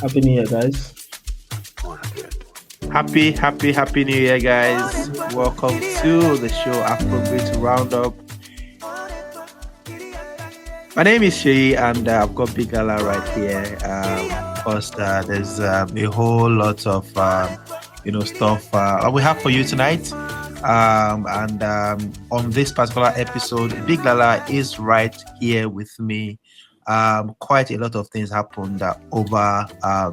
Happy New Year, guys. Happy New Year, guys. Welcome to the show Afrobeats Roundup. My name is Shay, and I've got Big Gala right here. Because there's a whole lot of stuff we have for you tonight. And on this particular episode, Big Lala is right here with me. Quite a lot of things happened over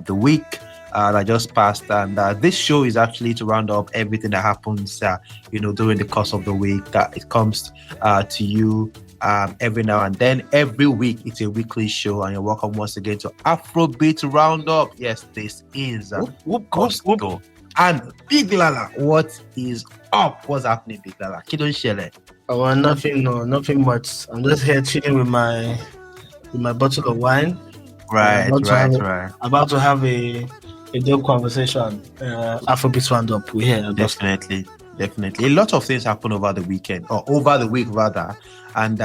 the week that just passed, and this show is actually to round up everything that happens, during the course of the week. It comes to you every now and then. Every week, it's a weekly show, and you're welcome once again to Afrobeats Roundup. Yes, this is Costco. And Big Lala, what is up? What's happening, Big Lala? Kidon Shele. Oh, nothing much. I'm just here chilling with my bottle of wine. Right. About to have a dope conversation. Afrobeats Roundup. We're here. Definitely. A lot of things happened over the weekend, or over the week rather, and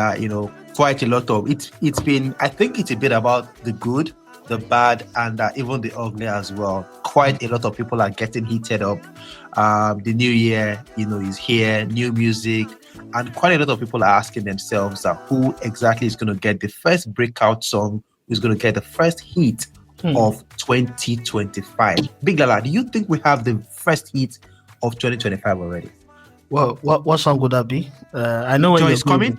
quite a lot of it. It's been, I think, it's a bit about the good, the bad, and even the ugly as well. Quite a lot of people are getting heated up. The new year, is here, new music, and quite a lot of people are asking themselves who exactly is going to get the first breakout song, who's going to get the first hit of 2025. Big Lala, do you think we have the first hit of 2025 already? Well, what song would that be? I know when Joy is coming.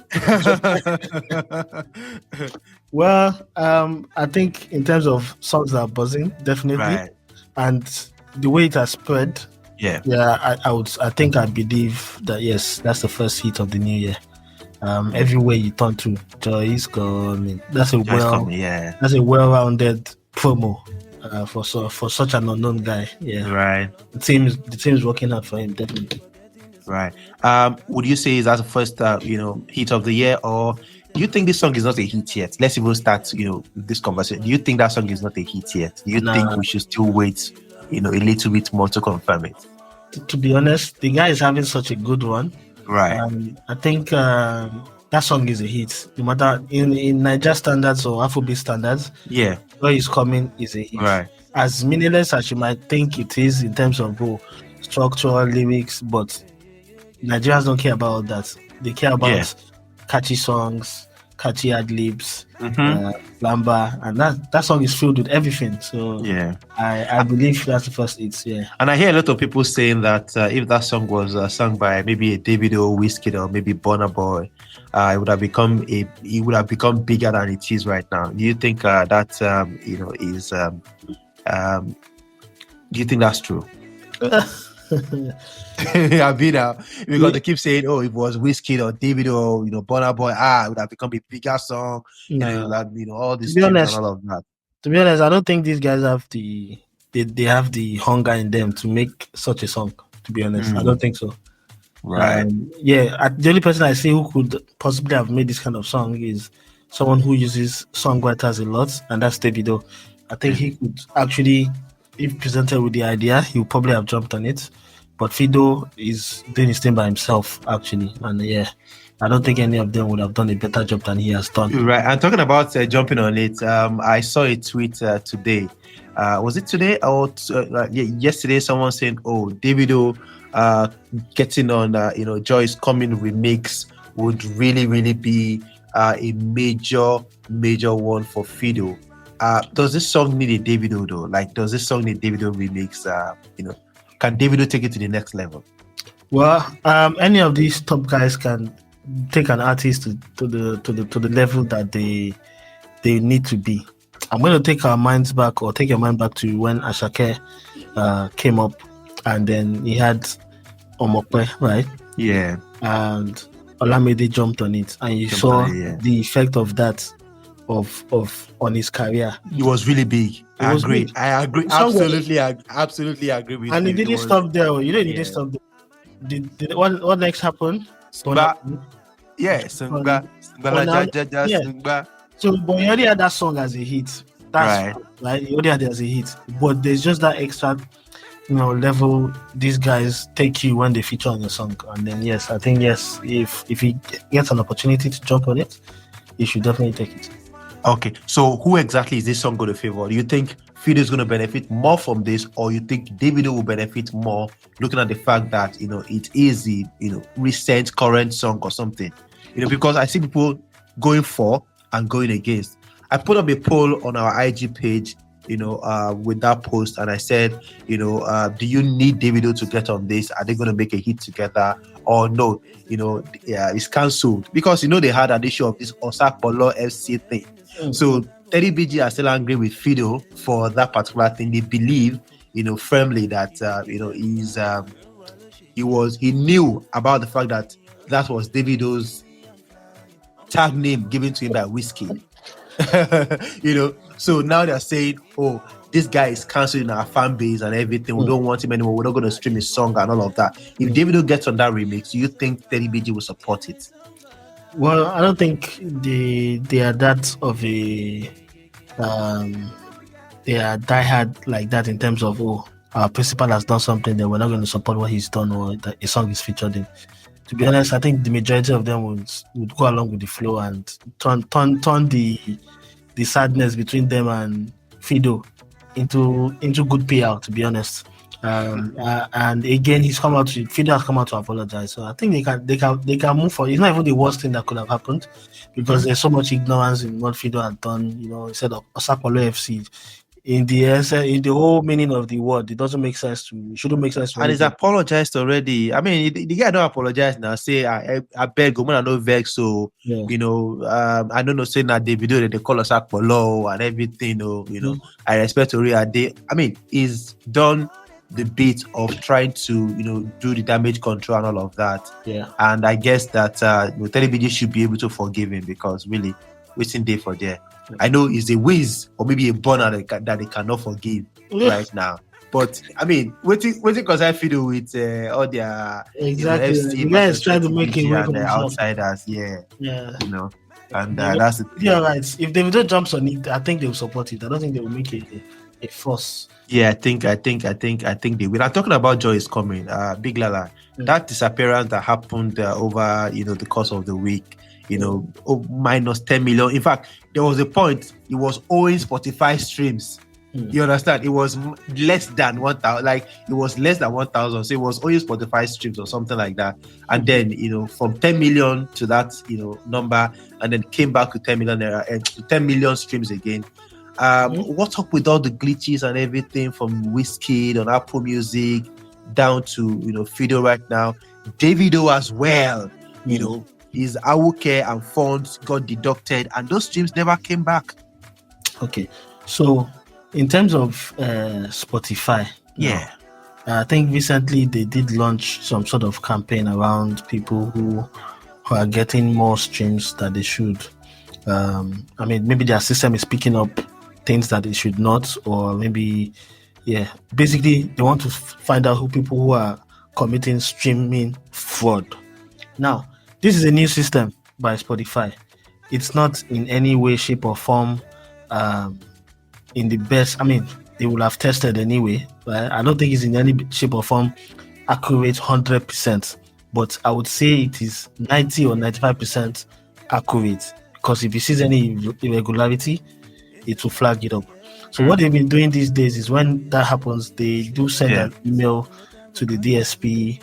Well, I think in terms of songs that are buzzing, definitely, Right. and the way it has spread, Yeah. I believe that yes, that's the first hit of the new year. Everywhere you turn to, Joy is coming. That's a well-rounded promo for such an unknown guy. Yeah, Right. The team's working hard for him, definitely. Right. Would you say is that the first hit of the year, or do you think this song is not a hit yet? Let's even start this conversation. Do you think that song is not a hit yet? Do you think we should still wait a little bit more to confirm it? To be honest, the guy is having such a good one. Right. I think that song is a hit. No matter in Niger standards or Afrobeat standards, Yeah. Where Is Coming is a hit. Right. As meaningless as you might think it is in terms of structural lyrics, but Nigerians don't care about that. They care about catchy songs, catchy ad-libs, lamba, and that song is filled with everything. So yeah, I believe that's the first hit. Yeah. And I hear a lot of people saying that if that song was sung by maybe a Davido, Wizkid, or maybe Burna Boy, it would have become bigger than it is right now. Do you think that is? Do you think that's true? Because they keep saying, "Oh, it was Wizkid or Davido, Burna Boy. It would have become a bigger song." All this and all of that. To be honest, I don't think these guys have they have the hunger in them to make such a song. To be honest, I don't think so. Right. The only person I see who could possibly have made this kind of song is someone who uses songwriters a lot, and that's Davido. I think he could actually, if presented with the idea, he would probably have jumped on it. But Fido is doing his thing by himself, actually. And I don't think any of them would have done a better job than he has done. Right. And talking about jumping on it, I saw a tweet today. Was it today or yesterday? Someone saying, "Oh, Davido getting on, Joy Is Coming remix would really, really be a major one for Fido." Does this song need a Davido though? Like, does this song need Davido remix? Can Davido take it to the next level? Well, any of these top guys can take an artist to the level that they need to be. I'm going to take your mind back to when Asake came up, and then he had Omah, right? Yeah. And Olamide jumped on it, and you saw the effect of that on his career. It was really big. I agree. Absolutely agree with you. And it didn't stop there. It didn't stop there. What next happened? Sungba. So, but you already had that song as a hit. That's right. You already had it as a hit. But there's just that extra, level these guys take you when they feature on your song. And then I think if he gets an opportunity to jump on it, he should definitely take it. Okay, so who exactly is this song going to favor? Do you think Fido is going to benefit more from this, or you think Davido will benefit more, looking at the fact that it is the recent current song or something, because I see people going for and going against. I put up a poll on our IG page, with that post, and I said, do you need Davido to get on this? Are they going to make a hit together or no? It's cancelled because they had an issue of this Asake FC thing. So Teddy BG are still angry with Fido for that particular thing. They believe, firmly that he knew about the fact that was Davido's tag name given to him by Wizkid. So now they're saying, oh, this guy is cancelled in our fan base and everything. We don't want him anymore. We're not going to stream his song and all of that. If Davido gets on that remix, do you think Teddy BG will support it? Well, I don't think they are that of a they are diehard like that in terms of, our principal has done something, then we're not going to support what he's done or that a song is featured in. To be honest, I think the majority of them would go along with the flow and turn the sadness between them and Fido into good PR, to be honest. And again, Fido has come out to apologize. So I think they can move forward. It's not even the worst thing that could have happened, because there's so much ignorance in what Fido had done. Instead of Asake FC, in the whole meaning of the word, it doesn't make sense it shouldn't make sense to and he's apologized already. I mean, the guy don't apologize now. Say I beg, I'm not vex. So I don't know, saying that Davido that they call us Akpolo and everything. I respect Ori. I mean, he's done the bit of trying to do the damage control and all of that. Yeah. And I guess that Teddy BG should be able to forgive him, because really, waiting day for there. I know it's a whiz or maybe a burner that they cannot forgive right now. But I mean, waiting because I feel with all their FC, the guys trying to make it work and the outsiders, and that's the thing. Yeah, right. If Davido jumps on it, I think they will support it. I don't think they will make it a force. Yeah, I think they will. I'm talking about Joy is coming. Big Lala, that disappearance that happened over the course of the week. Minus 10 million. In fact, there was a point it was owing Spotify streams. You understand? It was less than 1,000. Like, it was less than 1,000. So it was owing Spotify streams or something like that. And then from 10 million to that number, and then came back to 10 million and to 10 million streams again. What's up with all the glitches and everything from Wizkid on Apple Music down to Fido right now, Davido as well. His Awoke and funds got deducted, and those streams never came back. Okay, so in terms of Spotify, I think recently they did launch some sort of campaign around people who are getting more streams than they should. I mean, maybe their system is picking up things that it should not, or maybe, basically they want to find out people who are committing streaming fraud. Now, this is a new system by Spotify. It's not in any way, shape, or form in the best. I mean, they will have tested anyway, but I don't think it's in any shape or form accurate 100%. But I would say it is 90 or 95% accurate, because if it sees any irregularity, it will flag it up. So what they've been doing these days is, when that happens, they do send an email to the DSP,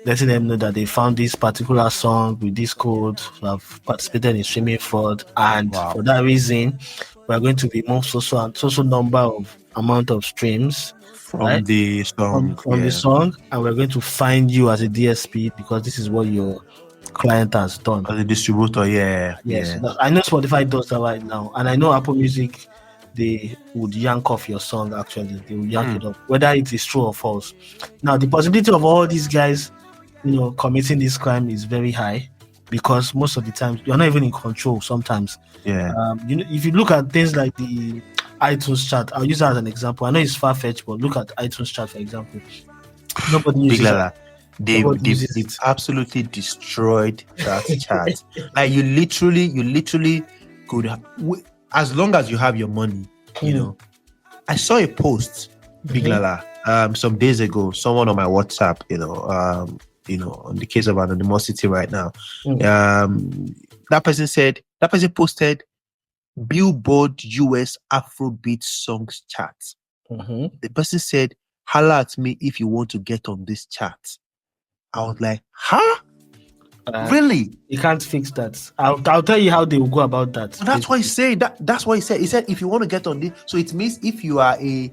letting them know that they found this particular song with this code, have participated in streaming fraud, and for that reason, we're going to remove so number of amount of streams from the song, the song, and we're going to find you as a DSP because this is what your client has done. As a distributor, Yes. I know Spotify does that right now, and I know Apple Music, they would yank off your song. Actually, they would yank it off, whether it is true or false. Now, the possibility of all these guys committing this crime is very high, because most of the time you're not even in control sometimes. If you look at things like the iTunes chart, I'll use that as an example. I know it's far-fetched, but look at iTunes chart, for example. Nobody uses that. They've absolutely destroyed that chart. Like, you literally could, as long as you have your money, I saw a post, Big Lala, some days ago, someone on my WhatsApp, on the case of anonymity right now, that person posted Billboard US Afrobeat songs chart. The person said, "Holla at me if you want to get on this chart." I was like, "Huh? Really?" You can't fix that. I'll tell you how they will go about that. So that's what he said. That's what he said. He said, if you want to get on this, so it means if you are a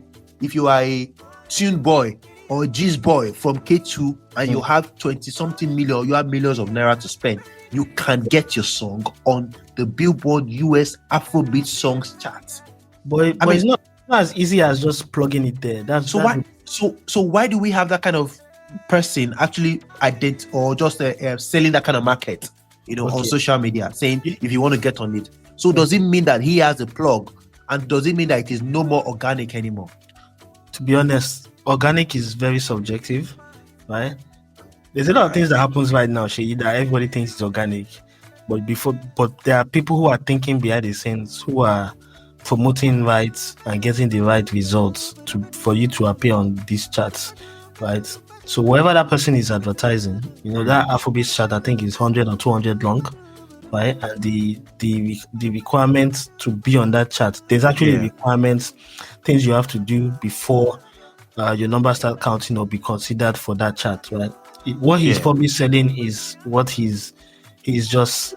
tune boy or a G's boy from K2 and you have 20-something million, you have millions of naira to spend, you can get your song on the Billboard US Afrobeat Songs chart. But it's not as easy as just plugging it there. So why do we have that kind of person actually or just selling that kind of market, on social media, saying if you want to get on it? So does it mean that he has a plug, and does it mean that it is no more organic anymore? To be honest, organic is very subjective, right? There's a lot of things that happens right now, Sheyi, that everybody thinks is organic, but there are people who are thinking behind the scenes, who are promoting rights and getting the right results for you to appear on these charts, right? So whoever that person is advertising, that Afrobeats chart, I think is 100 or 200 long, right? And the requirements to be on that chart, there's actually requirements, things you have to do before your numbers start counting or be considered for that chart, right? What he's probably selling is what he's just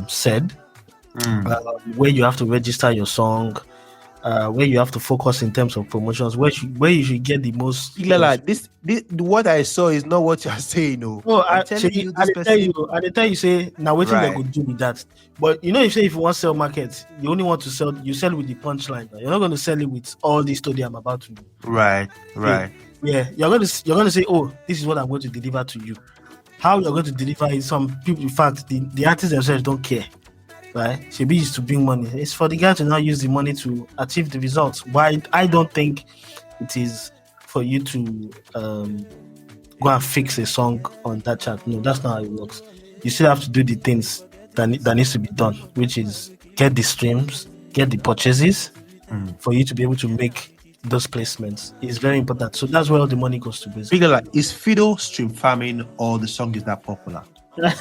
said, where you have to register your song, where you have to focus in terms of promotions, where you should get the most. This what I saw is not what you're saying. No, I tell you, say now waiting they could do with that. But if you want to sell market, you only want to sell. You sell with the punchline. You're not going to sell it with all the story I'm about to do. Right. Yeah, you're going to say, oh, this is what I'm going to deliver to you. How you're going to deliver it? Some people, in fact, the artists themselves don't care. Right? Shebi used to bring money. It's for the guy to now use the money to achieve the results. Why? I don't think it is for you to go and fix a song on that chart. No, that's not how it works. You still have to do the things that needs to be done, which is get the streams, get the purchases, for you to be able to make those placements. It's very important. So that's where all the money goes to. Basically, is Fido stream farming or the song is that popular? Why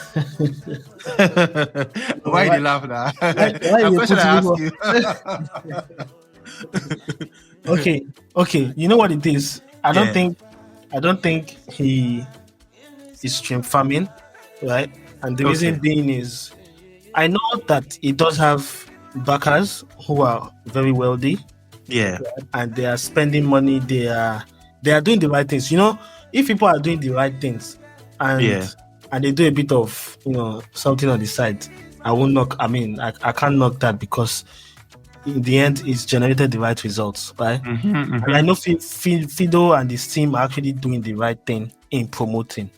do you laugh now? I'm question I ask you. Okay. You know what it is? I don't think he is stream farming, right? And the reason being is, I know that he does have backers who are very wealthy. Yeah. Right? And they are spending money. They are doing the right things. If people are doing the right things and they do a bit of something on the side, I won't knock. I mean, I can't knock that, because in the end it's generated the right results, right? And I know Fido and his team are actually doing the right thing in promoting.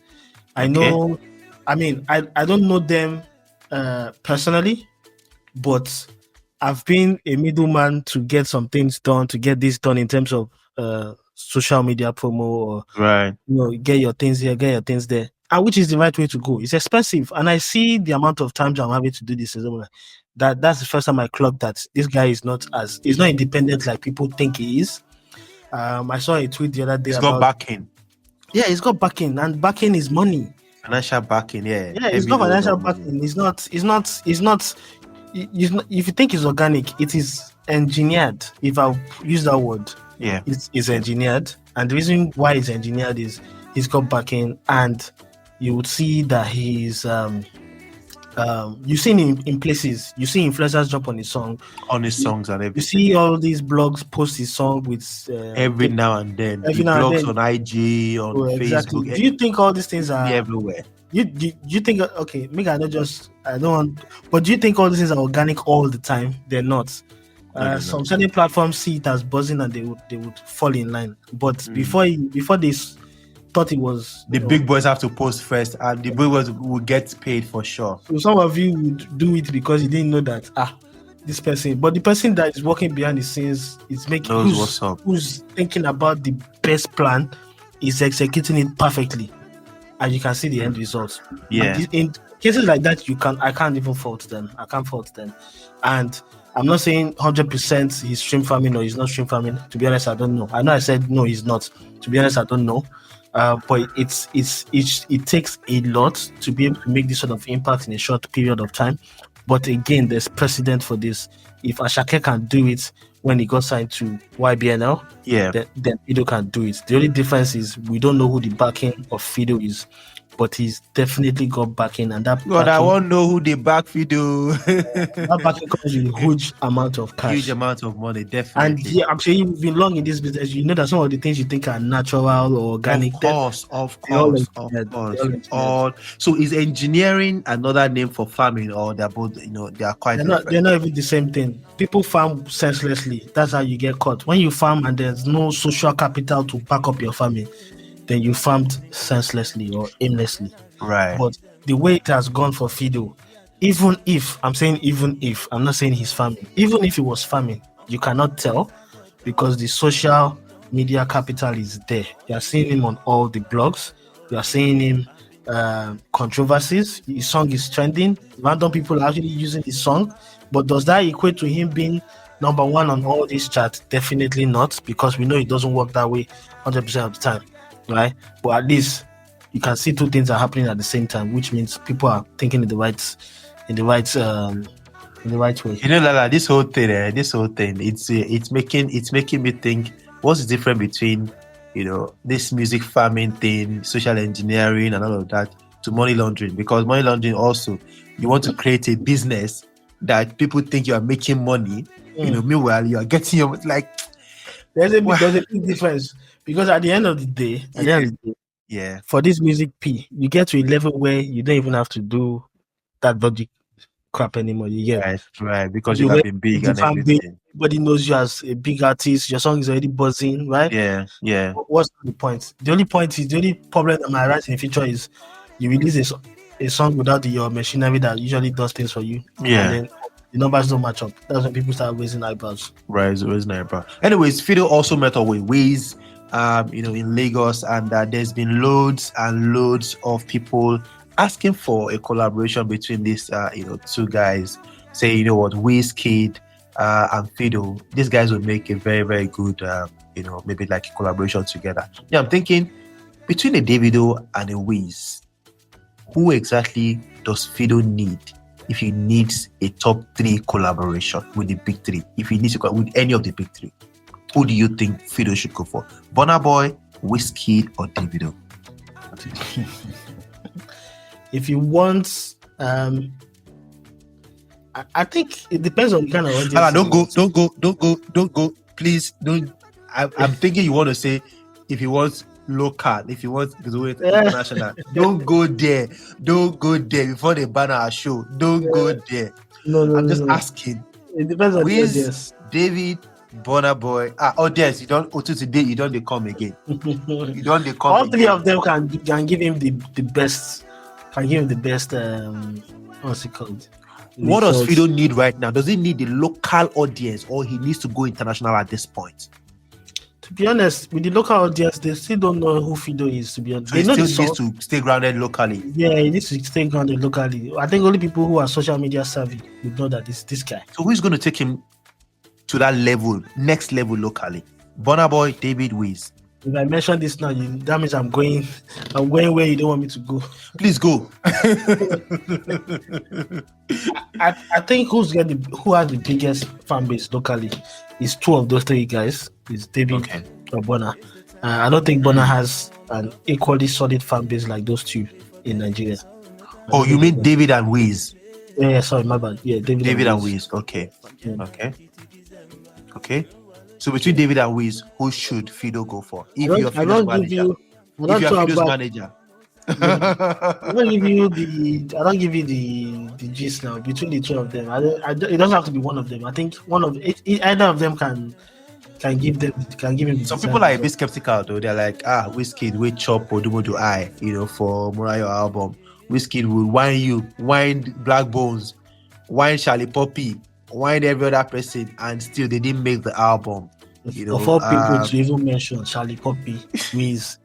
I know, I mean, I don't know them personally, but I've been a middleman to get some things done, to get this done in terms of social media promo, or get your things here, get your things there. And which is the right way to go. It's expensive, and I see the amount of times I'm having to do this. That's the first time I clocked that this guy is not independent like people think he is. I saw a tweet the other day. He's got backing. Yeah, he's got backing, and backing is money. Financial backing, yeah. Yeah, it's not financial backing. It's not. If you think it's organic, it is engineered. If I use that word, it's engineered, and the reason why it's engineered is he's got backing, and you would see that he's you've seen him in places. You see influencers jump on his songs and everything. You see all these blogs post his song with every now and then. Blogs on IG, on Facebook. Exactly. Do you think all these things are everywhere? You think maybe I don't want, but do you think all these things are organic all the time? They're not. Some certain platforms see it as buzzing and they would fall in line. But before they thought it was, the big boys have to post first, and the big boys will get paid for sure. So some of you would do it because you didn't know that this person, but the person that is working behind the scenes is making who's thinking about the best plan, is executing it perfectly, and you can see the end results. Yeah. In cases like that, I can't even fault them. I can't fault them, and I'm not saying 100% he's stream farming or he's not stream farming. To be honest, I don't know. I know I said no, he's not. To be honest, I don't know. But it takes a lot to be able to make this sort of impact in a short period of time. But again, there's precedent for this. If Asake can do it when he got signed to YBNL. Yeah. Then Fido can do it. The only difference is we don't know who the backing of Fido is, but he's definitely got backing, and that God, I backing, won't know who they back Fido. that backing comes with a huge amount of cash. Huge amount of money, And definitely. yeah, I'm saying you've been long in this business. You know that some of the things you think are natural or organic, Of course. So is engineering another name for farming, or they're both, they are quite different? They're not even the same thing. People farm senselessly. That's how you get caught. When you farm and there's no social capital to back up your farming, then you farmed senselessly or aimlessly. Right. But the way it has gone for Fido, even if I'm not saying he's farming, even if he was farming, you cannot tell because the social media capital is there. You are seeing him on all the blogs. You are seeing him controversies. His song is trending. Random people are actually using his song. But does that equate to him being number one on all these charts? Definitely not, because we know it doesn't work that way 100% of the time, right? But at least you can see two things are happening at the same time, which means people are thinking in the right way. Lala, this whole thing, it's making me think, what's the difference between this music farming thing, social engineering, and all of that, to money laundering? Because money laundering also, you want to create a business that people think you are making money. Meanwhile you are getting your there's a big difference, because at the end of the day, yeah, for this music P, you get to a level where you don't even have to do that logic crap anymore. You get right, because you have been big and everything. Everybody knows you as a big artist. Your song is already buzzing, right? Yeah. What's the point? The only problem that might arise in the future is you release a song without your machinery that usually does things for you. Yeah. And then the numbers don't match up. That's when people start raising eyebrows. Right, raising eyebrows. Anyways, Fido also met up with Wiz, in Lagos, and there's been loads and loads of people asking for a collaboration between these, two guys. Say, Wizkid and Fido. These guys would make a very, very good, maybe like a collaboration together. Yeah, I'm thinking between a Davido and a Wiz, who exactly does Fido need if he needs a top 3 collaboration with the big 3? If he needs to go with any of the big 3, who do you think Fido should go for? Burna Boy, Wizkid, or Davido? If you want, I think it depends on the kind of audience. Don't go. Please don't. I'm thinking you want to say if you want local, if you want to do it international. Don't go there before they ban our show. Don't go there. No, I'm just asking. It depends on the audience. David, Burna Boy. Audience, you don't today. You don't they come again. You don't they come. All 3 of them can give him the best. Can give him the best. What's it called? What does Fido need right now? Does he need the local audience, or he needs to go international at this point? To be honest, with the local audience, they still don't know who Fido is. To be honest, so he still needs to stay grounded locally. Yeah, he needs to stay grounded locally. I think only people who are social media savvy would know that it's this guy. So who's going to take him to that level, next level locally? Burna Boy, David, Wiz. If I mention this now, that means I'm going where you don't want me to go. Please go. I think who has the biggest fan base locally is 2 of those 3 guys. Is David or Burna. I don't think Burna has an equally solid fan base like those 2 in Nigeria. Oh, you mean David and Wiz? Yeah, sorry, my bad. Yeah, David and Wiz. Okay. Yeah. Okay. So between David and Wiz, who should Fido go for? If you're Fido's manager. I don't give you the gist now. Between the 2 of them, it doesn't have to be one of them. I think either of them can give him. Some people are a bit skeptical though. They're like, Wizkid will chop Odumodu I, for Murayo album. Wizkid will wind Black Bones, wind Charlie Poppy, wind every other person, and still they didn't make the album. Of all people to even mention Charlie Poppy, Wiz.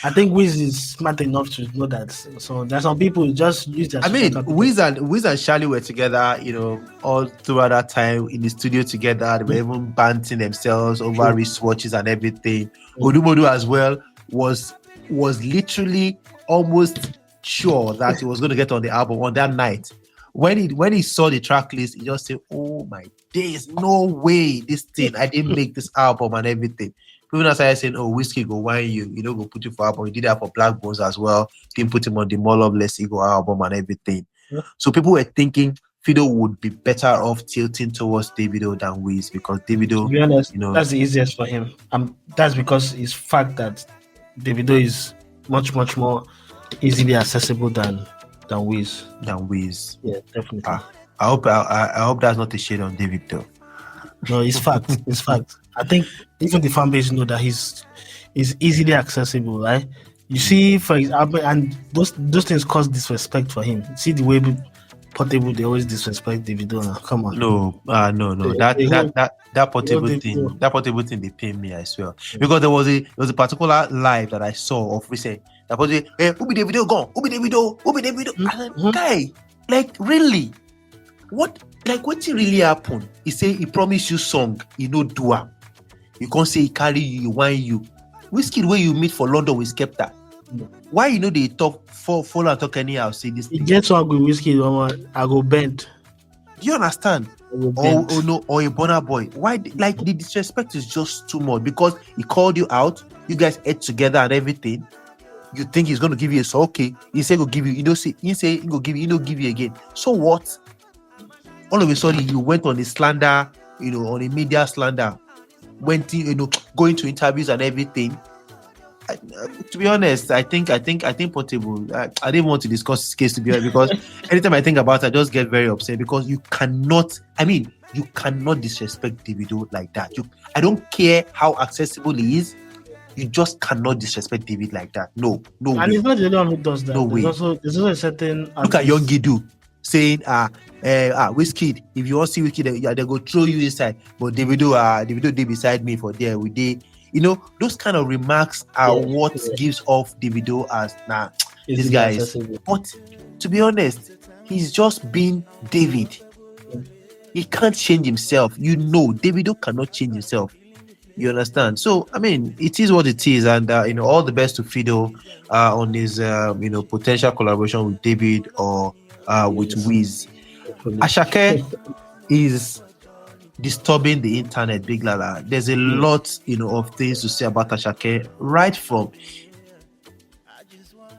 I think Wiz is smart enough to know that. So there's some people who just use that. I mean, Wiz and Charlie were together, all throughout that time in the studio together. They were even banting themselves over wristwatches and everything. Odumodu as well was literally almost sure that he was going to get on the album on that night when he saw the track list, he just said, "Oh my days, no way! This thing, I didn't make this album and everything." People started saying, "Oh, Wizkid go wine you, go put you for album." He did that for Black Bones as well. Didn't put him on the More Love Less Ego album and everything. Yeah. So people were thinking Fido would be better off tilting towards Davido than Wiz, because Davido, To be honest, you know, that's the easiest for him. That's because it's fact that Davido is much more easily accessible than Wiz. Yeah, definitely. I hope that's not a shade on David though. No, it's fact. It's fact. I think even the fan base know that he's easily accessible, right? You see, for example, and those things cause disrespect for him. See the way Portable they always disrespect Davido. Now, come on. No. That Portable thing they pay me, I swear. Because there was a particular live that I saw of recent. That was hey, who be Davido gone? Who be Davido? Guy, like really? What really happen? He say he promise you song, do am. You can't say he carry you, he whine you. Wizkid where you meet for London with Skepta. Why they talk follow and talk anyhow? Say this. He gets on with Wizkid, I go bend. Do you understand? Or a Burna Boy. Why the disrespect is just too much, because he called you out, you guys ate together and everything. You think he's gonna give you a so okay. He say go give you, he say he go give you, give you again. So what? All of a sudden you went on a slander, on a media slander, went to, going to interviews and everything. To be honest, I think Portable. I didn't want to discuss this case, to be honest, because anytime I think about it, I just get very upset, because you cannot disrespect Davido like that. I don't care how accessible he is. You just cannot disrespect David like that. No and way. it's not the only one who does that. No way. There's also a certain look at Young Gidu saying Wizkid, if you want to see Wizkid, they go throw you inside, but Davido they beside me for there we day. Those kind of remarks are gives off Davido as this guy is. But to be honest, he's just being David. He can't change himself. Davido cannot change himself. You understand? So it is what it is, and all the best to Fido on his potential collaboration with David or with Wiz. Asake is disturbing the internet, Big Lala. There's a lot of things to say about Asake. Right from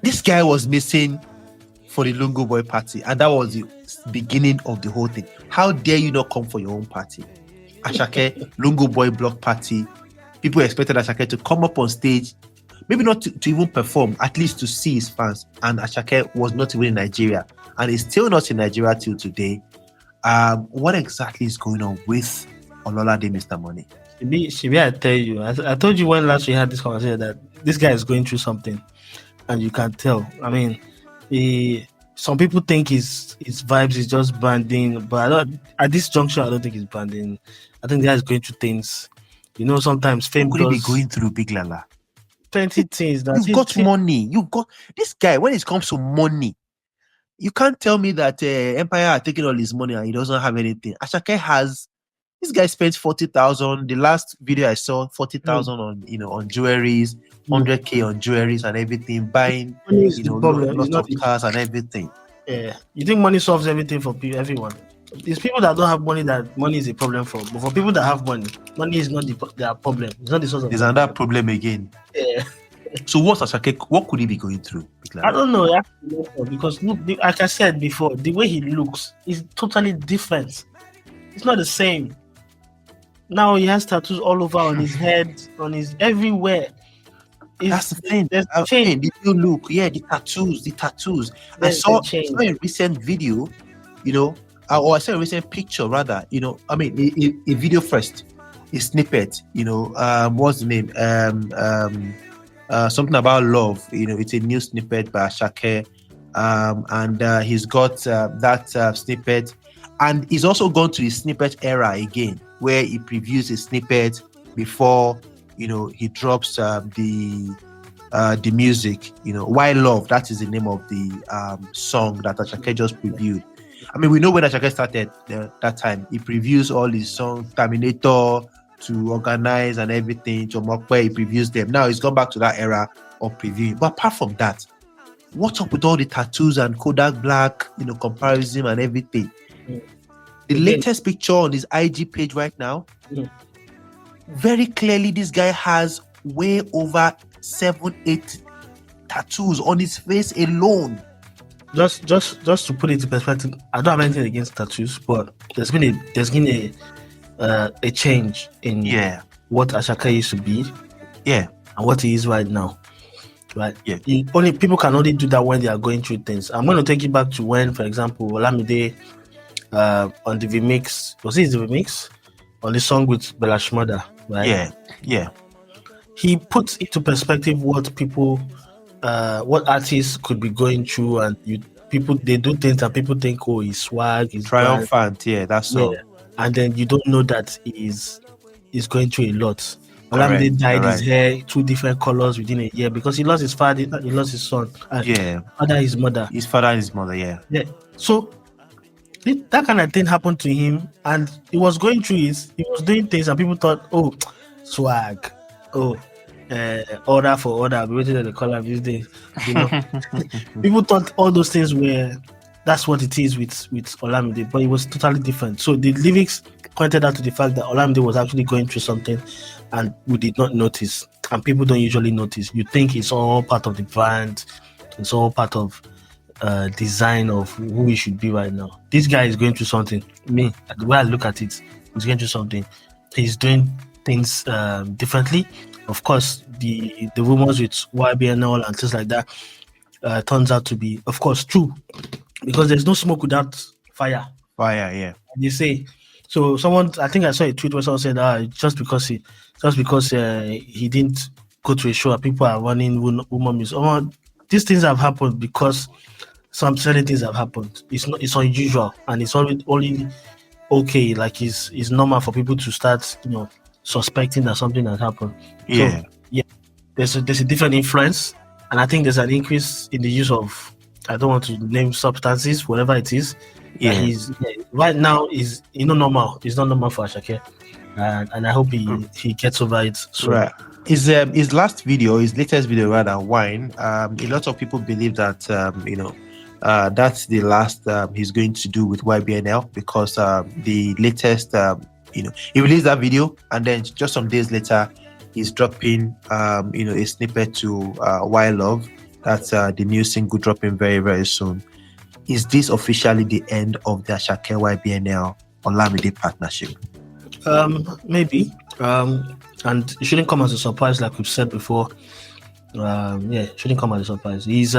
this guy was missing for the Lungo Boy party, and that was the beginning of the whole thing. How dare you not come for your own party? Asake Lungo Boy block party. People expected Asake to come up on stage, maybe not to even perform, at least to see his fans. And Asake was not even in Nigeria, and is still not in Nigeria till today. What exactly is going on with Ololade Mr. Money? Shibi, I tell you, I told you when last we had this conversation that this guy is going through something, and you can tell. Some people think his vibes is just branding, but at this juncture, I don't think it's branding. I think the guy is going through things. Sometimes fame could be going through, Big Lala. Plenty things. You've got money. You've got this guy. When it comes to money, you can't tell me that Empire are taking all his money and he doesn't have anything. Asake has. This guy spent 40,000. The last video I saw, 40,000 on on jewelries, 100K on jewelries and everything, buying lots of cars and everything. Yeah, you think money solves everything for everyone? It's people that don't have money that money is a problem for. But for people that have money is not their problem. It's not the source of. There's another problem again. Yeah. So what's Asake? What could he be going through? I don't know. Because look, like I said before, the way he looks is totally different. It's not the same. Now he has tattoos all over on his head, on his everywhere. That's the thing. There's a change. The new look, the tattoos. I saw a recent video, or I saw a recent picture rather. A video first, a snippet. What's the name? Something about love. It's a new snippet by Asake, and he's got that snippet, and he's also gone to the snippet era again, where he previews a snippet before he drops the music. Why Love, that is the name of the song that Asake just previewed. We know when Asake started that time. He previews all his songs, Terminator, to Organize and everything, to Mokwe, he previews them. Now he's gone back to that era of previewing. But apart from that, What's up with all the tattoos and Kodak Black, comparison and everything? Mm. The Again. latest picture on his IG page right now, very clearly this guy has way over 7-8 tattoos on his face alone. Just to put it into perspective, I don't have anything against tattoos, but there's been a change in what Asake used to be, and what he is right now. Right. Yeah. People can only do that when they are going through things. I'm going to take you back to when, for example, Olamide on the remix, was it the remix on the song with Bella Shmurda, right? Yeah. He puts into perspective what people, what artists could be going through, and they do things and people think, oh, he's swag, he's triumphant, that's all. And then you don't know that he's going through a lot. Olamide dyed his hair 2 different colors within a year because he lost his father, he lost his son. His mother. His father and his mother, Yeah. So that kind of thing happened to him, and he was going through it. He was doing things, and people thought, oh, swag, order for order. I'll be waiting at the color these days. People thought all those things that's what it is with Olamide, but it was totally different. So the lyrics pointed out to the fact that Olamide was actually going through something, and we did not notice. And people don't usually notice. You think it's all part of the brand, it's all part of design of who we should be right now. This guy is going through something. Me, the way I look at it, he's going through something. He's doing things differently. Of course, the rumors with YBNL and things like that turns out to be, of course, true, because there's no smoke without fire. You say. So I think I saw a tweet where someone said, just because he didn't go to a show and people are running woman music. These things have happened because some certain things have happened. It's unusual, and it's only okay. Like it's normal for people to start, suspecting that something has happened. So, there's a different influence, and I think there's an increase in the use of, I don't want to name substances, whatever it is. Right now is normal. It's not normal for Asake, and I hope he gets over it. So. Right. His latest video rather, Wine. A lot of people believe that that's the last he's going to do with YBNL, because the latest he released that video, and then just some days later he's dropping a snippet to Why Love. That's the new single dropping very, very soon. Is this officially the end of the Asake YBNL Olamide partnership? Maybe. And it shouldn't come as a surprise, like we've said before. It shouldn't come as a surprise. He's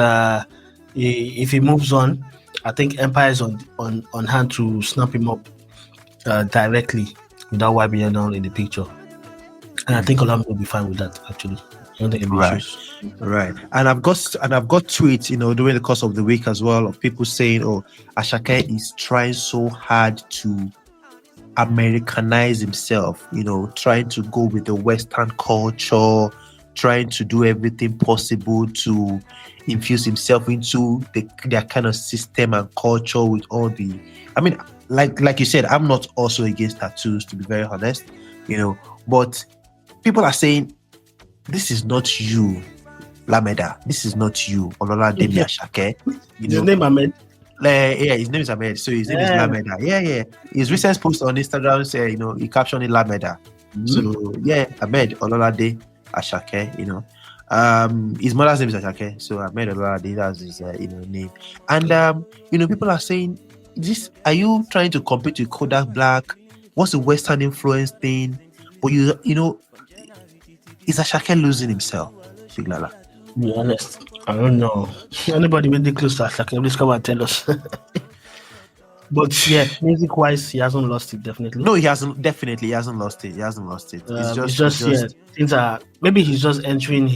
if he moves on, I think Empire is on hand to snap him up directly without YBNL in the picture. And I think Olamide will be fine with that, actually. Right. And I've got tweets, during the course of the week as well, of people saying, oh, Asake is trying so hard to Americanize himself, trying to go with the Western culture, trying to do everything possible to infuse himself into their kind of system and culture with all the, like you said, I'm not also against tattoos, to be very honest, but people are saying, this is not you, Lameda. This is not you, Ololade Asake. His name Ahmed. His name is Ahmed. So his name is Lameda. His recent post on Instagram say, he captioned it Lameda. So Ahmed Ololade Asake. His mother's name is Asake. So Ahmed Ololade, that's his name. And people are saying, are you trying to compete with Kodak Black? What's the Western influence thing? But is Asake losing himself? Figlala. To be honest, I don't know. Anybody really close to Asake, please come and tell us. But music wise, he hasn't lost it, definitely. No, he hasn't. Definitely, he hasn't lost it. It's just things are, maybe he's just entering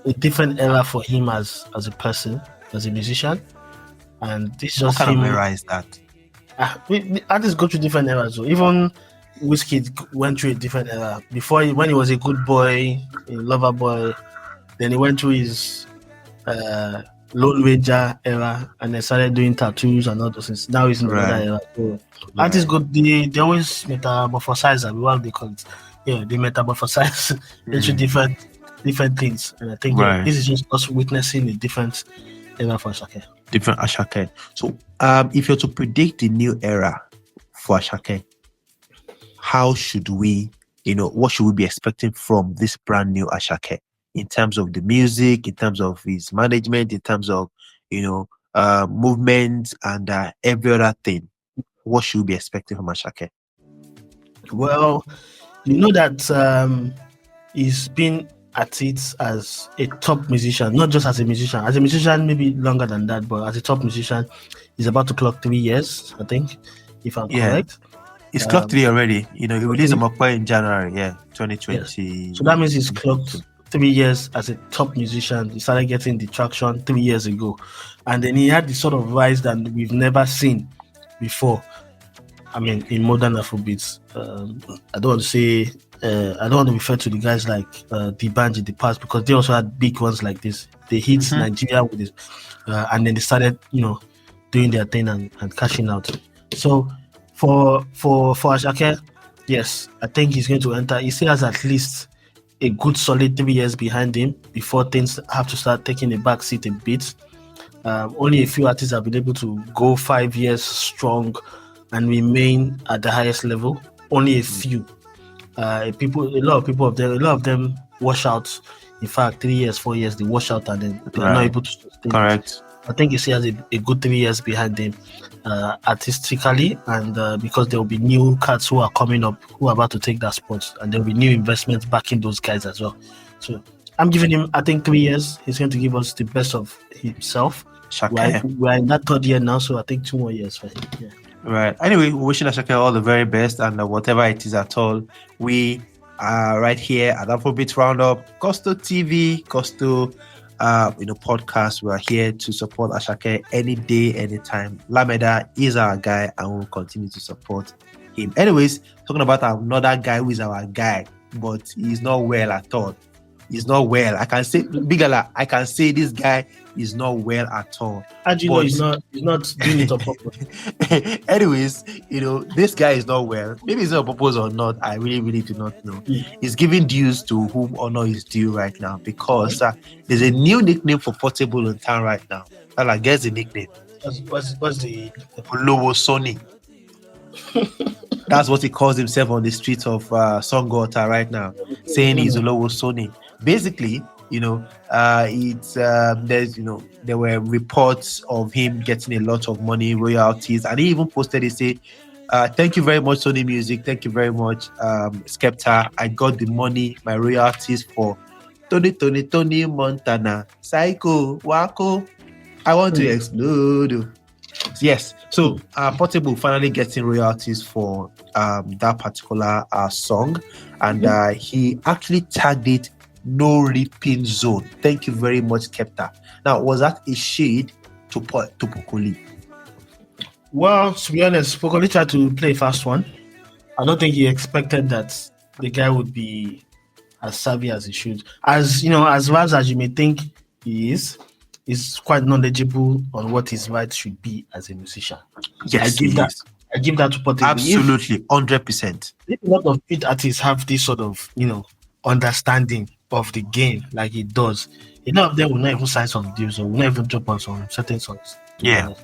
a different era for him as a person, as a musician. And this just what kind of era is that? Artists go through different eras. So even Wizkid went through a different era. Before, when he was a good boy, a lover boy, then he went through his Lone Ranger era, and then started doing tattoos and all those things. Now he's in another era. So artists go, they always metamorphosize, what they call it. They metamorphosize into different different things. And I think Right. this is just us witnessing a different era for Asake. Different Asake. So, if you're to predict the new era for Asake, how should we, what should we be expecting from this brand new Asake in terms of the music, in terms of his management, in terms of, movement and every other thing? What should we be expecting from Asake? Well, you know that he's been at it as a top musician, not just as a musician. As a musician, maybe longer than that, but as a top musician, he's about to clock 3 years, I think, if I'm correct. It's clocked 3 already. He released Okoya in January, 2020. Yes. So that means he's clocked 3 years as a top musician. He started getting the traction 3 years ago. And then he had the sort of rise that we've never seen before. I mean, in modern Afrobeats. I don't want to say, I don't want to refer to the guys like D'banj in the past, because they also had big ones like this. They hit Nigeria with this, and then they started, doing their thing and cashing out. So for Asake, yes, I think he's going to enter. He still has at least a good solid 3 years behind him before things have to start taking a back seat a bit. Only a few artists have been able to go 5 years strong and remain at the highest level. Only a few. A lot of them wash out. In fact, 3 years, 4 years, they wash out and then they're not able to sustain. Correct. I think he still has a good 3 years behind him, artistically, and because there will be new cats who are coming up who are about to take that spot, and there will be new investments backing those guys as well. So I'm giving him, I think, 3 years. He's going to give us the best of himself. We're in that third year now, so I think 2 more years for him. Yeah. Right. Anyway, we're wishing Asake all the very best, and whatever it is at all, we are right here at Afrobeats Roundup, Costo TV, Costo, podcast. We are here to support Asake any day, anytime. Lameda is our guy, and we'll continue to support him. Anyways, talking about another guy who is our guy, but he's not well at all. He's not well. I can say, Bigala, I can say this guy is not well at all. How do you know he's not doing it on purpose? Anyways, this guy is not well. Maybe it's on purpose or not. I really, really do not know. He's giving dues to whom honor is due right now, because there's a new nickname for Portable in town right now. Guess the nickname. What's the Olowo Sony. That's what he calls himself on the streets of Songota right now, saying he's Olowo Sony. Basically, there were reports of him getting a lot of money, royalties, and he even posted, he said, thank you very much, Sony Music, thank you very much, Skepta. I got the money, my royalties for Tony Montana, Psycho, Wako, I want to explode. Yes, so Portable finally getting royalties for that particular song, and he actually tagged it No Ripping Zone. Thank you very much, Skepta. Now, was that a shade to Pokoli? Well, to be honest, Pokoli tried to play a fast one. I don't think he expected that the guy would be as savvy as he should. As vast as you may think he is, he's quite knowledgeable on what his rights should be as a musician. Yes, I give that to Portable. Absolutely, 100%. A lot of beat artists have this sort of, understanding of the game like he does. A lot of them will not even sign some deals or will not even drop on some certain songs. Yeah.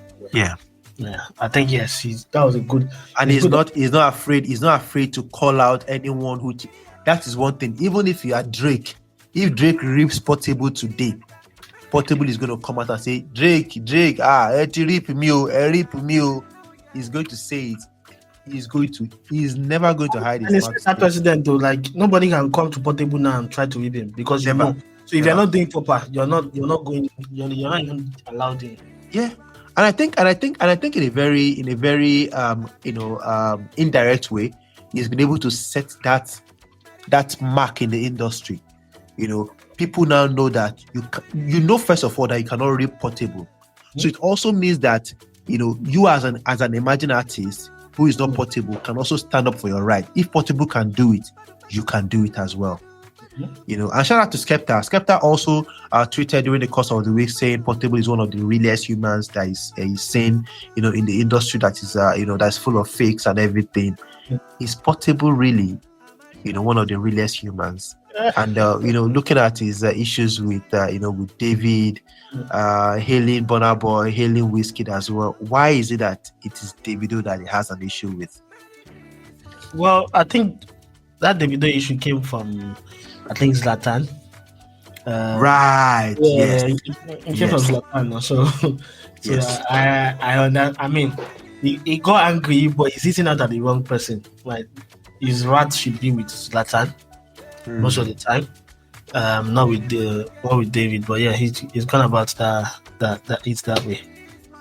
I think yes, that was a good. And he's not afraid to call out anyone who. That is one thing. Even if you are Drake, if Drake rips Portable today, Portable is going to come out and say, Drake, rip me. He's going to say it. He's never going to hide his mouth. That president though, like nobody can come to Portable now and try to rip him, because So if you're not doing proper, you're not even allowed in. Yeah. And I think in a very indirect way, he's been able to set that mark in the industry. People now know that first of all that you cannot rip Portable. So it also means that you as an emerging artist who is not Portable can also stand up for your right. If Portable can do it, you can do it as well. And shout out to Skepta. Skepta also tweeted during the course of the week saying Portable is one of the realest humans that is seen, in the industry that is, that's full of fakes and everything. Is Portable really, one of the realest humans. And looking at his issues with with David, hailing Burna Boy, hailing Wizkid as well. Why is it that it is Davido that he has an issue with? Well, I think that Davido issue came from, I think, Zlatan. Right. Yeah, Yes. it came from Zlatan. So Yes. I mean, he got angry, but he's hitting out at the wrong person. Like, his wrath should be with Zlatan most of the time. Not with David, but yeah, he's gone about that it's that way.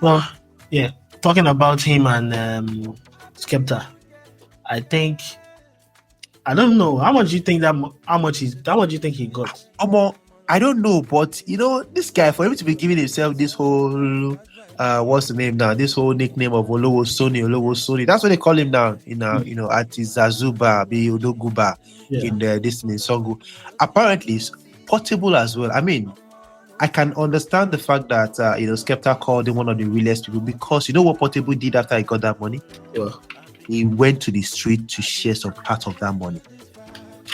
Well, yeah, talking about him and Skepta, I think, I don't know how much you think how much you think he got. Omah, I don't know, but this guy, for him to be giving himself this whole what's the name now? This whole nickname of Olowo Sony. That's what they call him now. At his Zazuba, be Odoguba in this song. Apparently, it's Portable as well. I mean, I can understand the fact that Skepta called him one of the realest people, because you know what Portable did after he got that money? Yeah. He went to the street to share some part of that money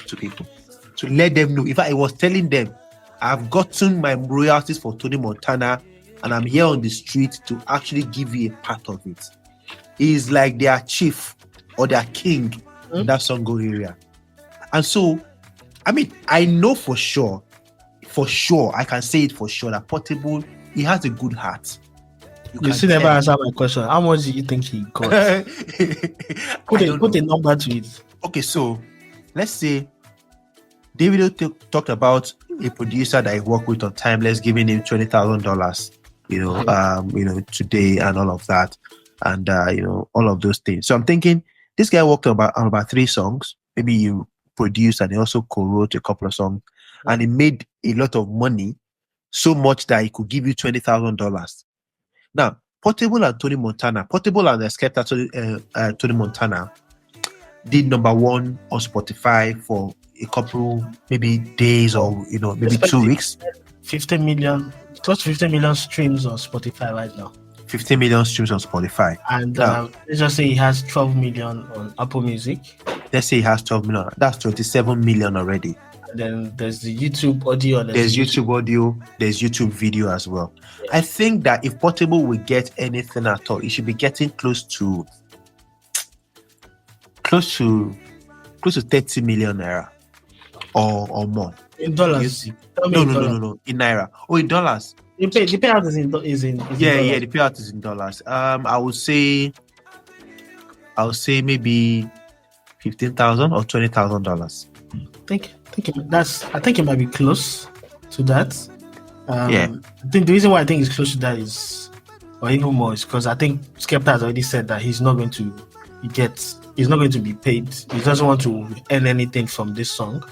to people, to let them know. In fact, I was telling them, I've gotten my royalties for Tony Montana, and I'm here on the street to actually give you a part of it. He's like their chief or their king in that Songo area. And so, I mean, I know for sure, I can say it for sure, that Portable, he has a good heart. You still never answer my question. How much do you think he got? Put a number to it. Okay, so let's say Davido talked about a producer that he worked with on Timeless giving him $20,000, today and all of that, and all of those things. So I'm thinking this guy worked on about 3 songs. Maybe you produced and he also co-wrote a couple of songs, and he made a lot of money, so much that he could give you $20,000. Now, Portable and Tony Montana, Portable and Skepta, Tony Montana did number 1 on Spotify for a couple, maybe days or maybe 2 weeks. 50 million, close to 50 million streams on Spotify right now. 50 million streams on Spotify. And let's just say he has 12 million on Apple Music. Let's say he has 12 million. That's 27 million already. And then there's the YouTube audio. There's YouTube audio. There's YouTube video as well. Yeah. I think that if Portable will get anything at all, it should be getting close to 30 million naira or more. In dollars? No. In naira. Oh, in dollars. The payout is in dollars. Yeah, the payout is in dollars. I would say maybe $15,000 or $20,000. I think it might be close to that. I think the reason why I think it's close to that is, or even more, is because I think Skepta has already said that he's not going to be paid. He doesn't want to earn anything from this song,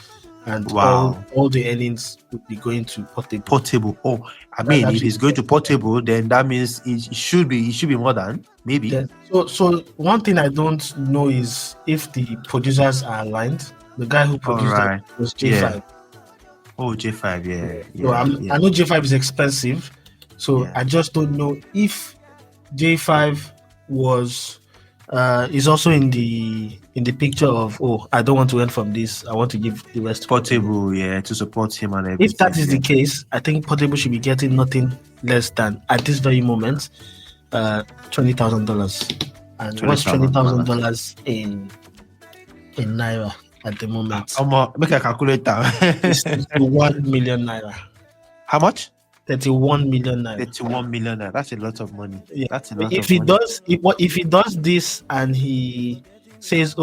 and all the earnings would be going to Portable. Oh, I mean, if he's going to Portable, then that means it should be more than maybe. Yeah. So one thing I don't know is if the producers are aligned. The guy who produced it was J5. Yeah. Oh, J5, yeah. So I know J5 is expensive, so I just don't know if J5 is also in the picture of, I don't want to earn from this, I want to give the rest to Portable, to support him and everything. If that is the case, I think Portable should be getting nothing less than, at this very moment, $20,000. And what's $20,000 in Naira at the moment? Make a calculator. It's 31 million Naira. How much? 31 million Naira. 31 million Naira. That's a lot of money. Yeah. That's a lot if of he money. If he does this and he says,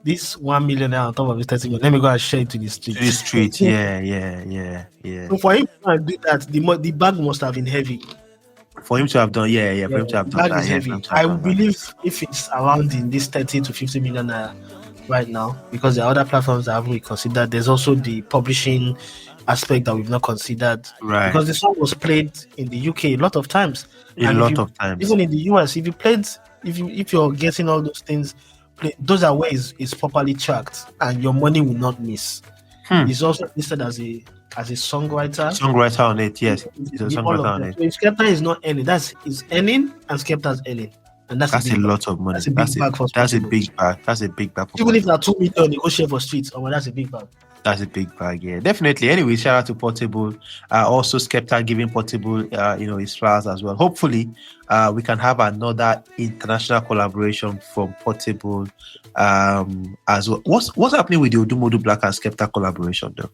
this 1 million Naira on top of his 30 million, let me go and share it to the street. To the street, yeah. So for him to do that, the bag must have been heavy. For him to have done, for him to have done that. Is heavy. I believe if it's around in this 30 to 50 million Naira right now, because there are other platforms that haven't considered. There's also the publishing aspect that we've not considered, right? Because the song was played in the UK a lot of times, even in the US. If you played, if you're getting all those things, those are ways it's properly tracked, and your money will not miss. It's also listed as a songwriter on it. Yes, it's a songwriter on it. So if Skepta is not earning, he's earning, and Skepta is earning. and that's That's a a big bag. lot of money. That's a big bag for That's a Portable. big bag. That's a big bag for Even if Portable. that's 2 million, you go share for streets. Oh, well, that's a big bag. That's a big bag, yeah, definitely. Anyway, shout out to Portable. Also, Skepta giving Portable, his flowers as well. Hopefully, we can have another international collaboration from Portable, as well. What's happening with the Odumodu Black and Skepta collaboration, though?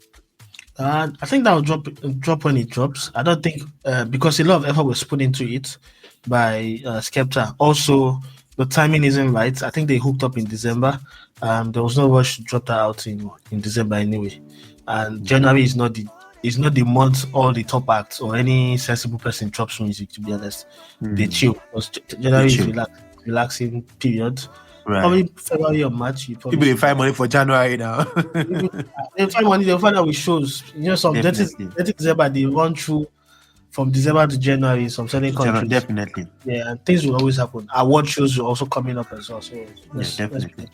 I think that will drop when it drops. I don't think because a lot of effort was put into it by Skepta. Also, the timing isn't right. I think they hooked up in December. There was no rush to drop that out in December anyway. And January is not the month all the top acts or any sensible person drops music. To be honest, they chill. Because January is relaxing period. Right. Probably February or March. People they find money for January now. They find money. They'll find out with shows. Some December they run through from December to January. Some certain countries. Definitely. Yeah, and things will always happen. Award shows are also coming up as well. So definitely.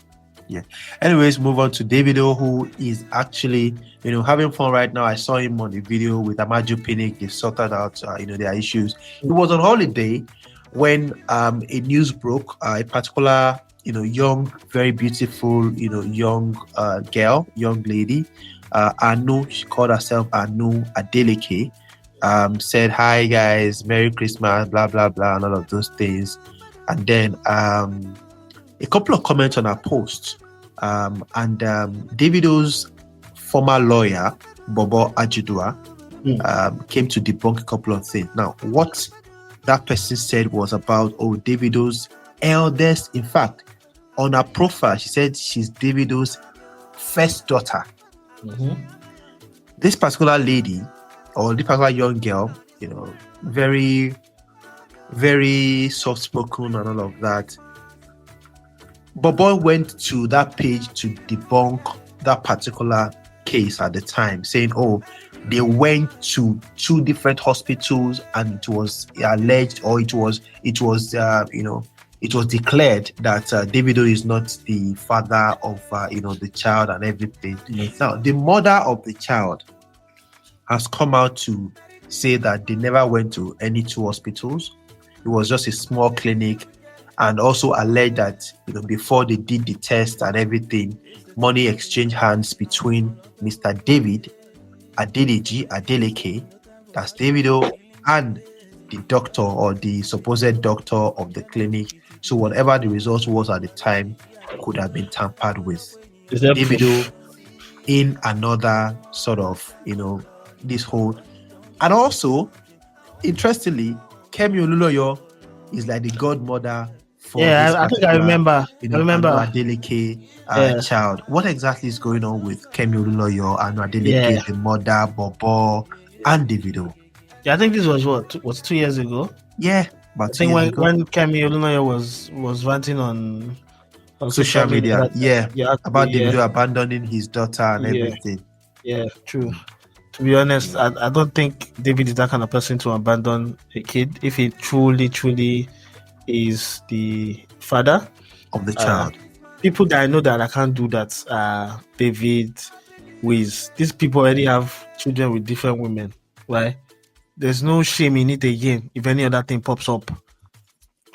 Yeah. Anyways, move on to Davido, who is actually, having fun right now. I saw him on the video with Amaju Pinnick. They sorted out, their issues. He was on holiday when a news broke. A particular, young, very beautiful, young young lady, Anu. She called herself Anu Adeleke. Said, "Hi guys, Merry Christmas," blah blah blah, and all of those things. And then a couple of comments on her post, and Davido's former lawyer, Bobo Ajidua, came to debunk a couple of things. Now, what that person said was about Davido's eldest. In fact, on her profile, she said she's Davido's first daughter. This particular lady, or this particular young girl, very, very soft-spoken and all of that. Bobo went to that page to debunk that particular case at the time, saying, they went to 2 different hospitals and it was alleged, or it was declared that Davido is not the father of the child and everything. Yes. Now, the mother of the child has come out to say that they never went to any 2 hospitals. It was just a small clinic, and also alleged that before they did the test and everything, money exchanged hands between Mr. David Adeleke, that's Davido, and the doctor or the supposed doctor of the clinic. So whatever the result was at the time could have been tampered with. Davido in another sort of this whole, and also interestingly, Kemi Oluloyo is like the godmother for I think I remember. Adeleke child. What exactly is going on with Kemi Oluloyo and Adeleke, the mother, Bobo, and Davido? Yeah, I think this was 2 years ago. Yeah, but I think when Kemi Oluloyo was ranting on social media, about Davido abandoning his daughter and everything. Yeah, true. To be honest, I don't think David is that kind of person to abandon a kid if he truly is the father of the child. People that I know that I can't do that are David, Wiz. These people already have children with different women, right? There's no shame in it again if any other thing pops up,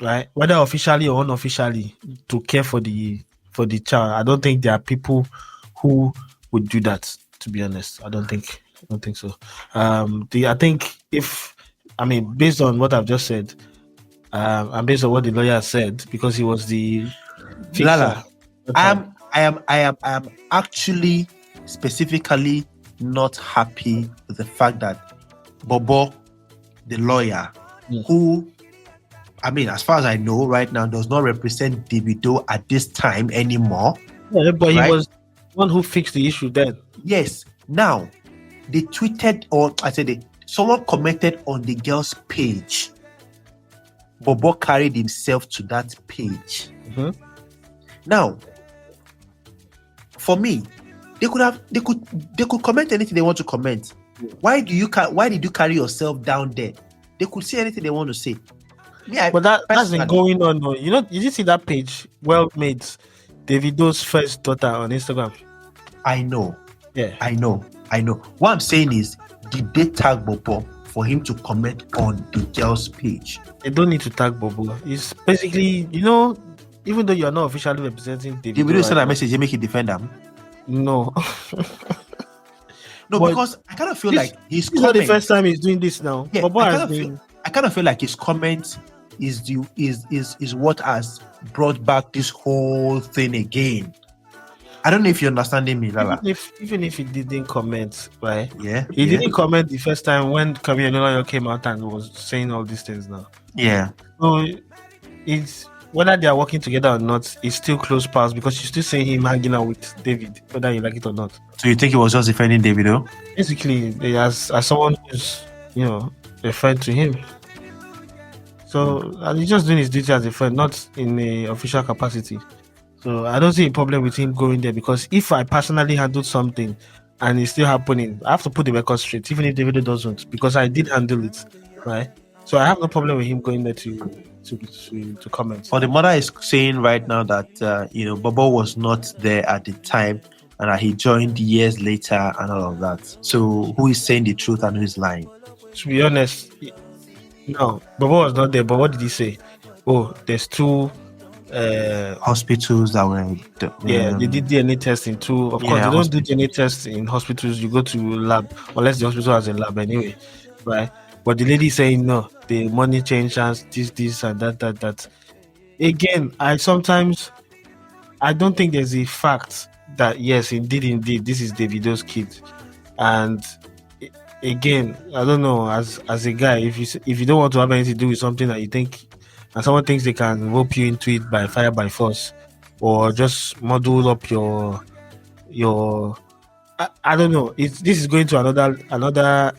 right? Whether officially or unofficially, to care for the child. I don't think there are people who would do that. To be honest, I don't think so. I think based on what I've just said, and based on what the lawyer said, because he was the Lala, I am actually specifically not happy with the fact that Bobo, the lawyer, who, as far as I know right now, does not represent Davido at this time anymore. Yeah, but he was the one who fixed the issue then. Yes. Now, they tweeted, someone commented on the girl's page. Bobo carried himself to that page. Now, for me, they could comment anything they want to comment. Why did you carry yourself down there? They could say anything they want to say. Yeah, but that's been going on. Did you see that page? Well made, Davido's first daughter on Instagram. I know. Yeah, I know. What I'm saying is, did they tag Bobo for him to comment on the girl's page? They don't need to tag Bobo. It's basically, even though you are not officially representing Davido, Davido send a message, he make it defend him. No. No, But because I kind of feel like his This is not the first time he's doing this now. Yeah, Bobo I kind of feel like his comment is what has brought back this whole thing again. I don't know if you're understanding me, Lala. Even if he didn't comment, right? Yeah. He didn't comment the first time when Camille came out and was saying all these things now. Yeah. So it's whether they are working together or not, it's still close pals because you still see him hanging out with David, whether you like it or not. So you think he was just defending Davido? Basically, as someone who's a friend to him. So and he's just doing his duty as a friend, not in a official capacity. So I don't see a problem with him going there because if I personally handled something and it's still happening, I have to put the record straight, even if Davido doesn't, because I did handle it, right? So I have no problem with him going there to comment. But the mother is saying right now that Bobo was not there at the time and that he joined years later and all of that. So who is saying the truth and who is lying? To be honest, no, Bobo was not there. But what did he say? Oh, there's two hospitals that were they did DNA testing too. Of course, they don't do DNA tests in hospitals. You go to lab unless the hospital has a lab anyway, right? But the lady saying no, the money change hands, this and that. Again, I don't think there's a fact that yes, indeed, this is Davido's kid. And again, I don't know, as a guy, if you don't want to have anything to do with something that you think and someone thinks they can rope you into it by fire by force, or just model up your I don't know. This is going to another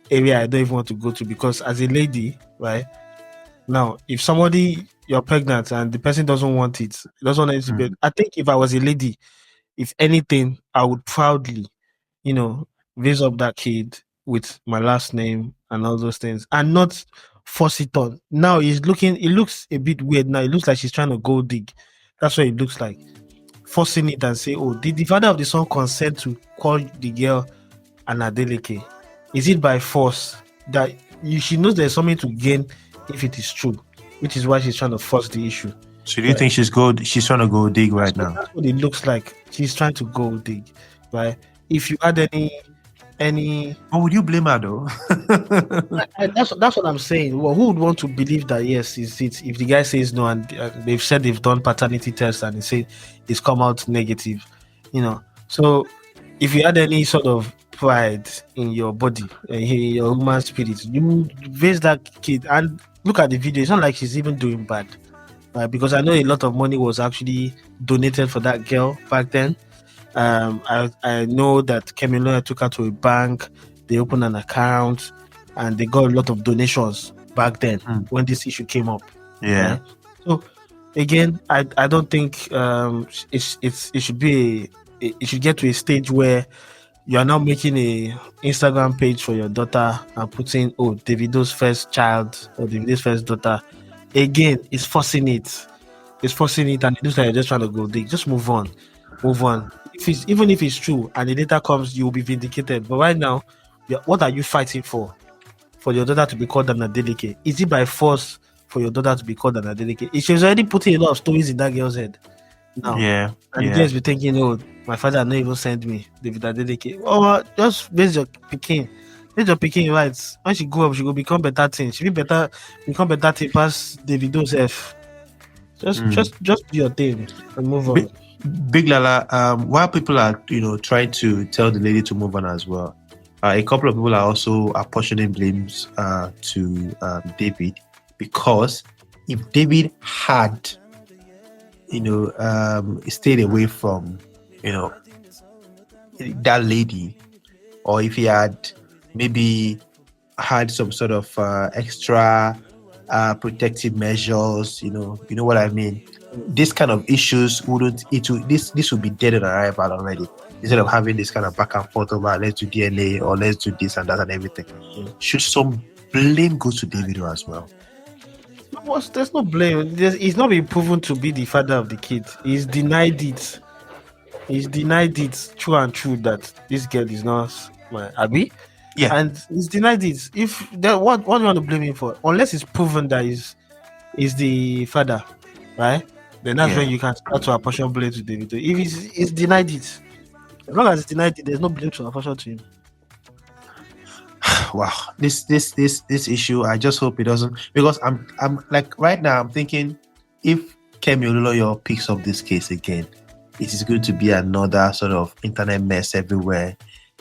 area I don't even want to go to, because as a lady, right now, if you're pregnant and the person doesn't want it, I think if I was a lady, if anything, I would proudly, raise up that kid with my last name and all those things, and not force it on. Now it looks a bit weird now. It looks like she's trying to go dig. That's what it looks like. Forcing it and say, oh, did the father of the son consent to call the girl an Adeleke? Is it by force? That she knows there's something to gain if it is true, which is why she's trying to force the issue. So do you think she's trying to go dig right now? That's what it looks like. She's trying to go dig, right? If you had any what would you blame her though? That's what I'm saying. Well, who would want to believe that yes, is it if the guy says no and they've said they've done paternity tests and they say it's come out negative, So if you had any sort of pride in your body, in your human spirit, you raise that kid and look at the video. It's not like she's even doing bad, right? Because I know a lot of money was actually donated for that girl back then. I know that Kemiloya took her to a bank, they opened an account, and they got a lot of donations back then when this issue came up. Yeah. Right? So again, I don't think it should get to a stage where you are now making a Instagram page for your daughter and putting Davido's first child or Davido's first daughter. Again, it's forcing it. It's forcing it, and it looks like you're just trying to go dig. Just move on. Even if it's true and the data comes, you will be vindicated. But right now, what are you fighting for? For your daughter to be called an Adeleke? Is it by force for your daughter to be called an Adeleke? She's already putting a lot of stories in that girl's head now. Yeah. And the girls be thinking, my father not even sent me David Adeleke. Oh, just raise your pikin. Raise your pikin right. When she grow up, she will become better thing. She become better thing past Davido self. Just do your thing and move on. Big Lala, while people are trying to tell the lady to move on as well, a couple of people are also apportioning blames to David, because if David had stayed away from that lady, or if he had maybe had some sort of extra protective measures, you know what I mean, this kind of issues this would be dead on arrival already, instead of having this kind of back and forth over let's do DNA or let's do this and that and everything. Should some blame go to Davido as well? There's no blame. He's not been proven to be the father of the kid. He's denied it. True and true that this girl is not my Abby. Yeah, and he's denied it. If that, what do you want to blame him for? Unless it's proven that is the father, right? Then that's yeah. when you can start to apportion blame to David. If he's denied it, as long as it's denied it, there's no blame to apportion to him. Wow, this issue. I just hope it doesn't, because I'm like right now I'm thinking, if Kemi Ololoyo picks up this case again, it is going to be another sort of internet mess everywhere.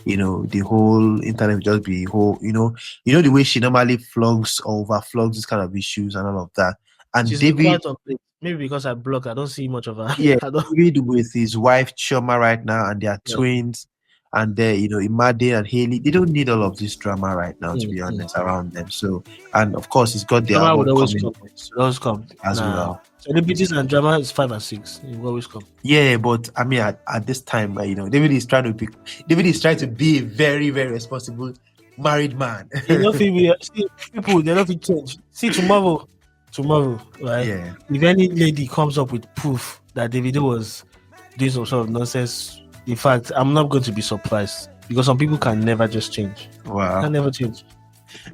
The whole internet will just be whole. The way she normally flogs or overflogs this kind of issues and all of that. And She's been David, quiet on play. Maybe because I block, I don't see much of her. yeah, I don't. David with his wife Chioma right now, and their Yeah. twins, and Imade and Haley. They don't need all of this drama right now, to Mm, be mm. honest, around them. So, and of course, he's got the Drama album would always coming come. It would always come. as Nah. well. Celebrities and drama is 5 and 6. It will always come. Yeah, but I mean, at this time, David is trying to be a very, very responsible married man. See, people they don't fit change. See tomorrow, right? Yeah. If any lady comes up with proof that Davido was doing some sort of nonsense, in fact, I'm not going to be surprised because some people can never just change. Wow. Can never change.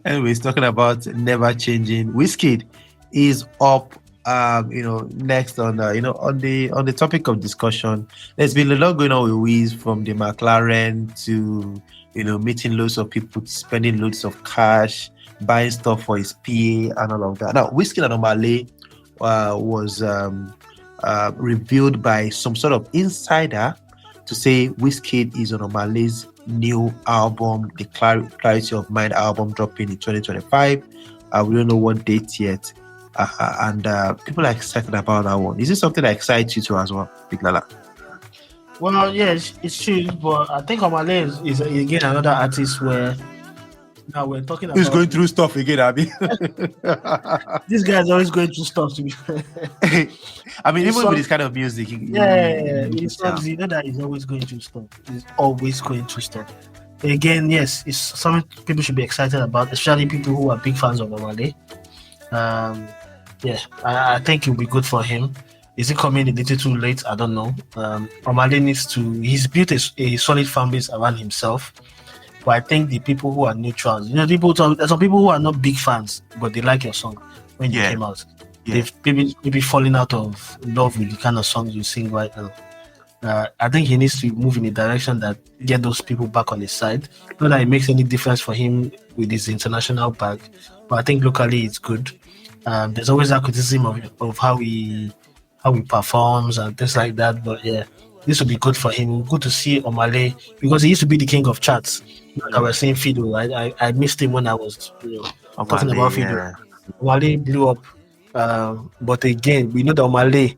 Anyways, talking about never changing, Wizkid is up. Next on the topic of discussion. There's been a lot going on with Wiz, from the McLaren to meeting loads of people, spending loads of cash, buying stuff for his PA and all of that. Now, Wizkid and Omah was revealed by some sort of insider to say Wizkid is on Omah's new album, the Clarity of Mind album, dropping in 2025. We don't know what date yet. And people are excited about that one. Is this something that excites you too as well, Big Lala? Well, yes, it's true, but I think Omah is again another artist where now we're talking about. He's going through stuff again, Abby. This guy's always going through stuff to me. I mean, even with this kind of music, you know that he's always going through stuff. He's always going through stuff. Again, yes, it's something people should be excited about, especially people who are big fans of Omah. I think it'll be good for him. Is it coming a little too late? I don't know. Omah needs to. He's built a solid fan base around himself. But I think the people who are neutrals, there's some people who are not big fans, but they like your song when you came out. Yeah. They've maybe falling out of love with the kind of songs you sing right now. I think he needs to move in a direction that get those people back on his side. Not that it makes any difference for him with his international bag, but I think locally it's good. There's always that criticism of how he performs and things like that. But yeah, this would be good for him. Good to see Omah, because he used to be the king of charts. I was saying Fido, right? I missed him when I was talking about Fido. Yeah. Omah blew up, but again, we know that Omah.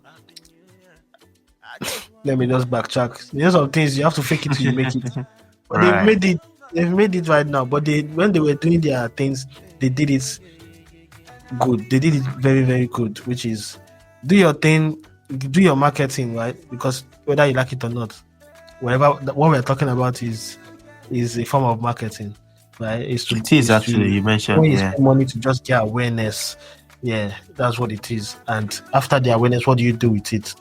Let me just backtrack. There's some things you have to fake it till you make it. But right. They've made it right now. But when they were doing their things, they did it good. They did it very, very good, which is do your thing, do your marketing, right? Because whether you like it or not, what we're talking about is a form of marketing, right? It is actually, you mentioned, when you spend money to just get awareness. Yeah, that's what it is. And after the awareness, what do you do with it?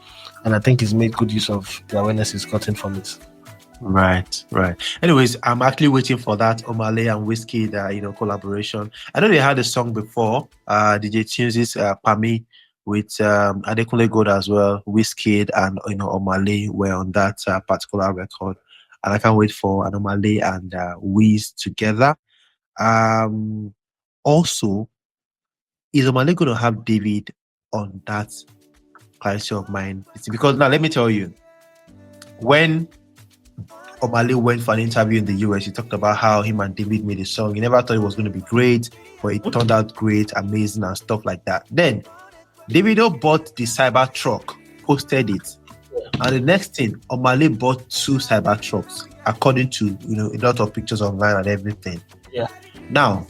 And I think he's made good use of the awareness he's gotten from it. Right. Anyways, I'm actually waiting for that Omah and Wizkid, collaboration. I know they had a song before, DJ Tunes' Pami with Adekunle Gold as well. Wizkid and Omah were on that particular record, and I can't wait for an Omah and Wiz together. Also, is Omah going to have David on that Clarity of Mind? It's because now let me tell you, when Omah went for an interview in the US, he talked about how him and David made a song. He never thought it was going to be great, but it turned out great, amazing, and stuff like that. Then Davido bought the cyber truck, posted it, and the next thing, Omah bought 2 cyber trucks, according to a lot of pictures online and everything. Yeah. Now,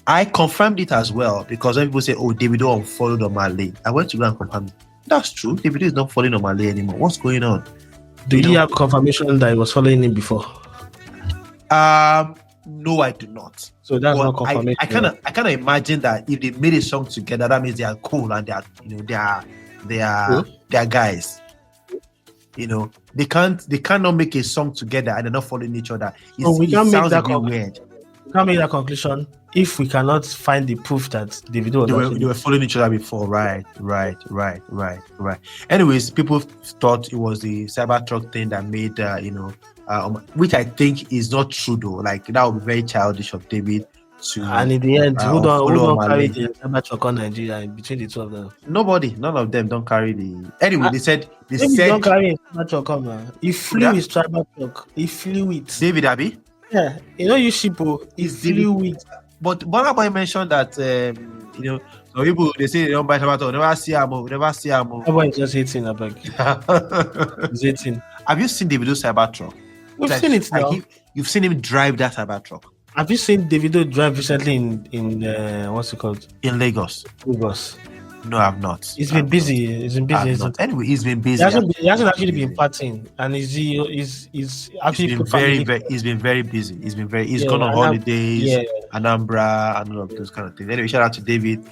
I confirmed it as well, because when people say, "Oh, Davido unfollowed Omah," I went to go and confirm it. That's true. Davido is not following Omah anymore. What's going on? Do you have confirmation that he was following him before? No, I do not. So that's not confirmation. I kind of imagine that if they made a song together, that means they are cool and they are guys. they cannot make a song together and they're not following each other. So we It can't make sounds a that bit weird. we can't make that conclusion if we cannot find the proof that Davido was They were following each other before, right. Anyways, people thought it was the Cybertruck thing that made which I think is not true though. Like that would be very childish of David to. And in the end, who follow don't carry Omah. the Cybertruck on Nigeria in between the two of them? Nobody, none of them don't carry the. Anyway, they said Maybe don't carry his Cybertruck on, man. He flew his Cybertruck. He flew it. David Abi. Yeah, you know you shippo. He flew it. But Burna Boy mentioned that some people they say they don't buy Cybertruck, never see him, never see him. Burna Boy is just hating, I beg. He's hating. Have you seen Davido Cybertruck? We've seen it now. You've seen him drive that Cybertruck. Have you seen Davido drive recently in what's it called? In Lagos. Lagos. No, I've not. He's been busy. Anyway, he's been busy. He hasn't actually been partying, and he's actually he's been very busy. He's gone on holidays, Anambra, and all of those kind of things. Anyway, shout out to David.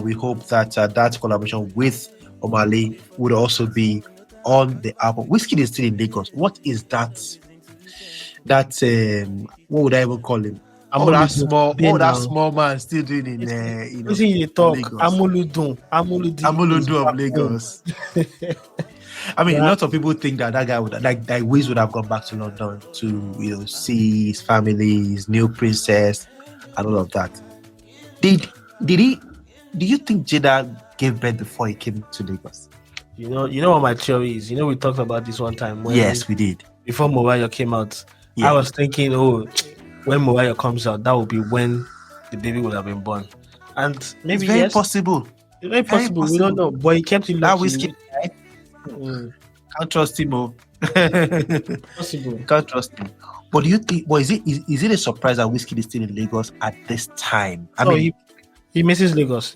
We hope that that collaboration with Omah would also be on the album. Wizkid is still in Lagos. What is that? What would I even call him? That small man still doing in talk. Lagos. Amuludu of Lagos. I mean, a lot of people think that guy would that Wiz would have gone back to London to see his family, his new princess, and all of that. Did he? Do you think Jada gave birth before he came to Lagos? You know what my theory is. We talked about this one time. Yes, we did. Before Mobile came out, I was thinking, when Mobile comes out, that will be when the baby would have been born. And maybe it's very possible. It's very possible. We don't know. But he kept it that lucky. Wizkid, right? Can't trust him. Possible. Can't trust him. But do you think? Is it a surprise that Wizkid is still in Lagos at this time? He misses Lagos.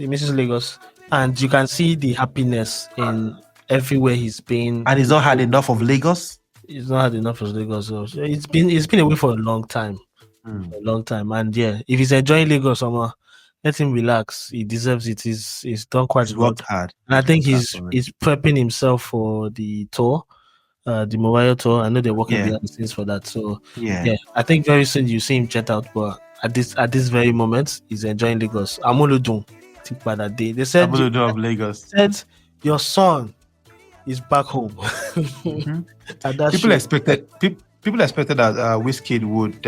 And you can see the happiness in everywhere he's been. And he's not had enough of Lagos. He's not had enough of Lagos. So it's been away for a long time. A long time. And if he's enjoying Lagos, let him relax. He deserves it. He's done quite well. Worked hard. And I think he's prepping himself for the tour, the mobile tour. I know they're working behind the scenes for that. So I think very soon you see him jet out. But at this very moment, he's enjoying Lagos. Amuludun. Think by that day. They said Amuludun of Lagos. Said your son is back home. People expected that Wizkid would,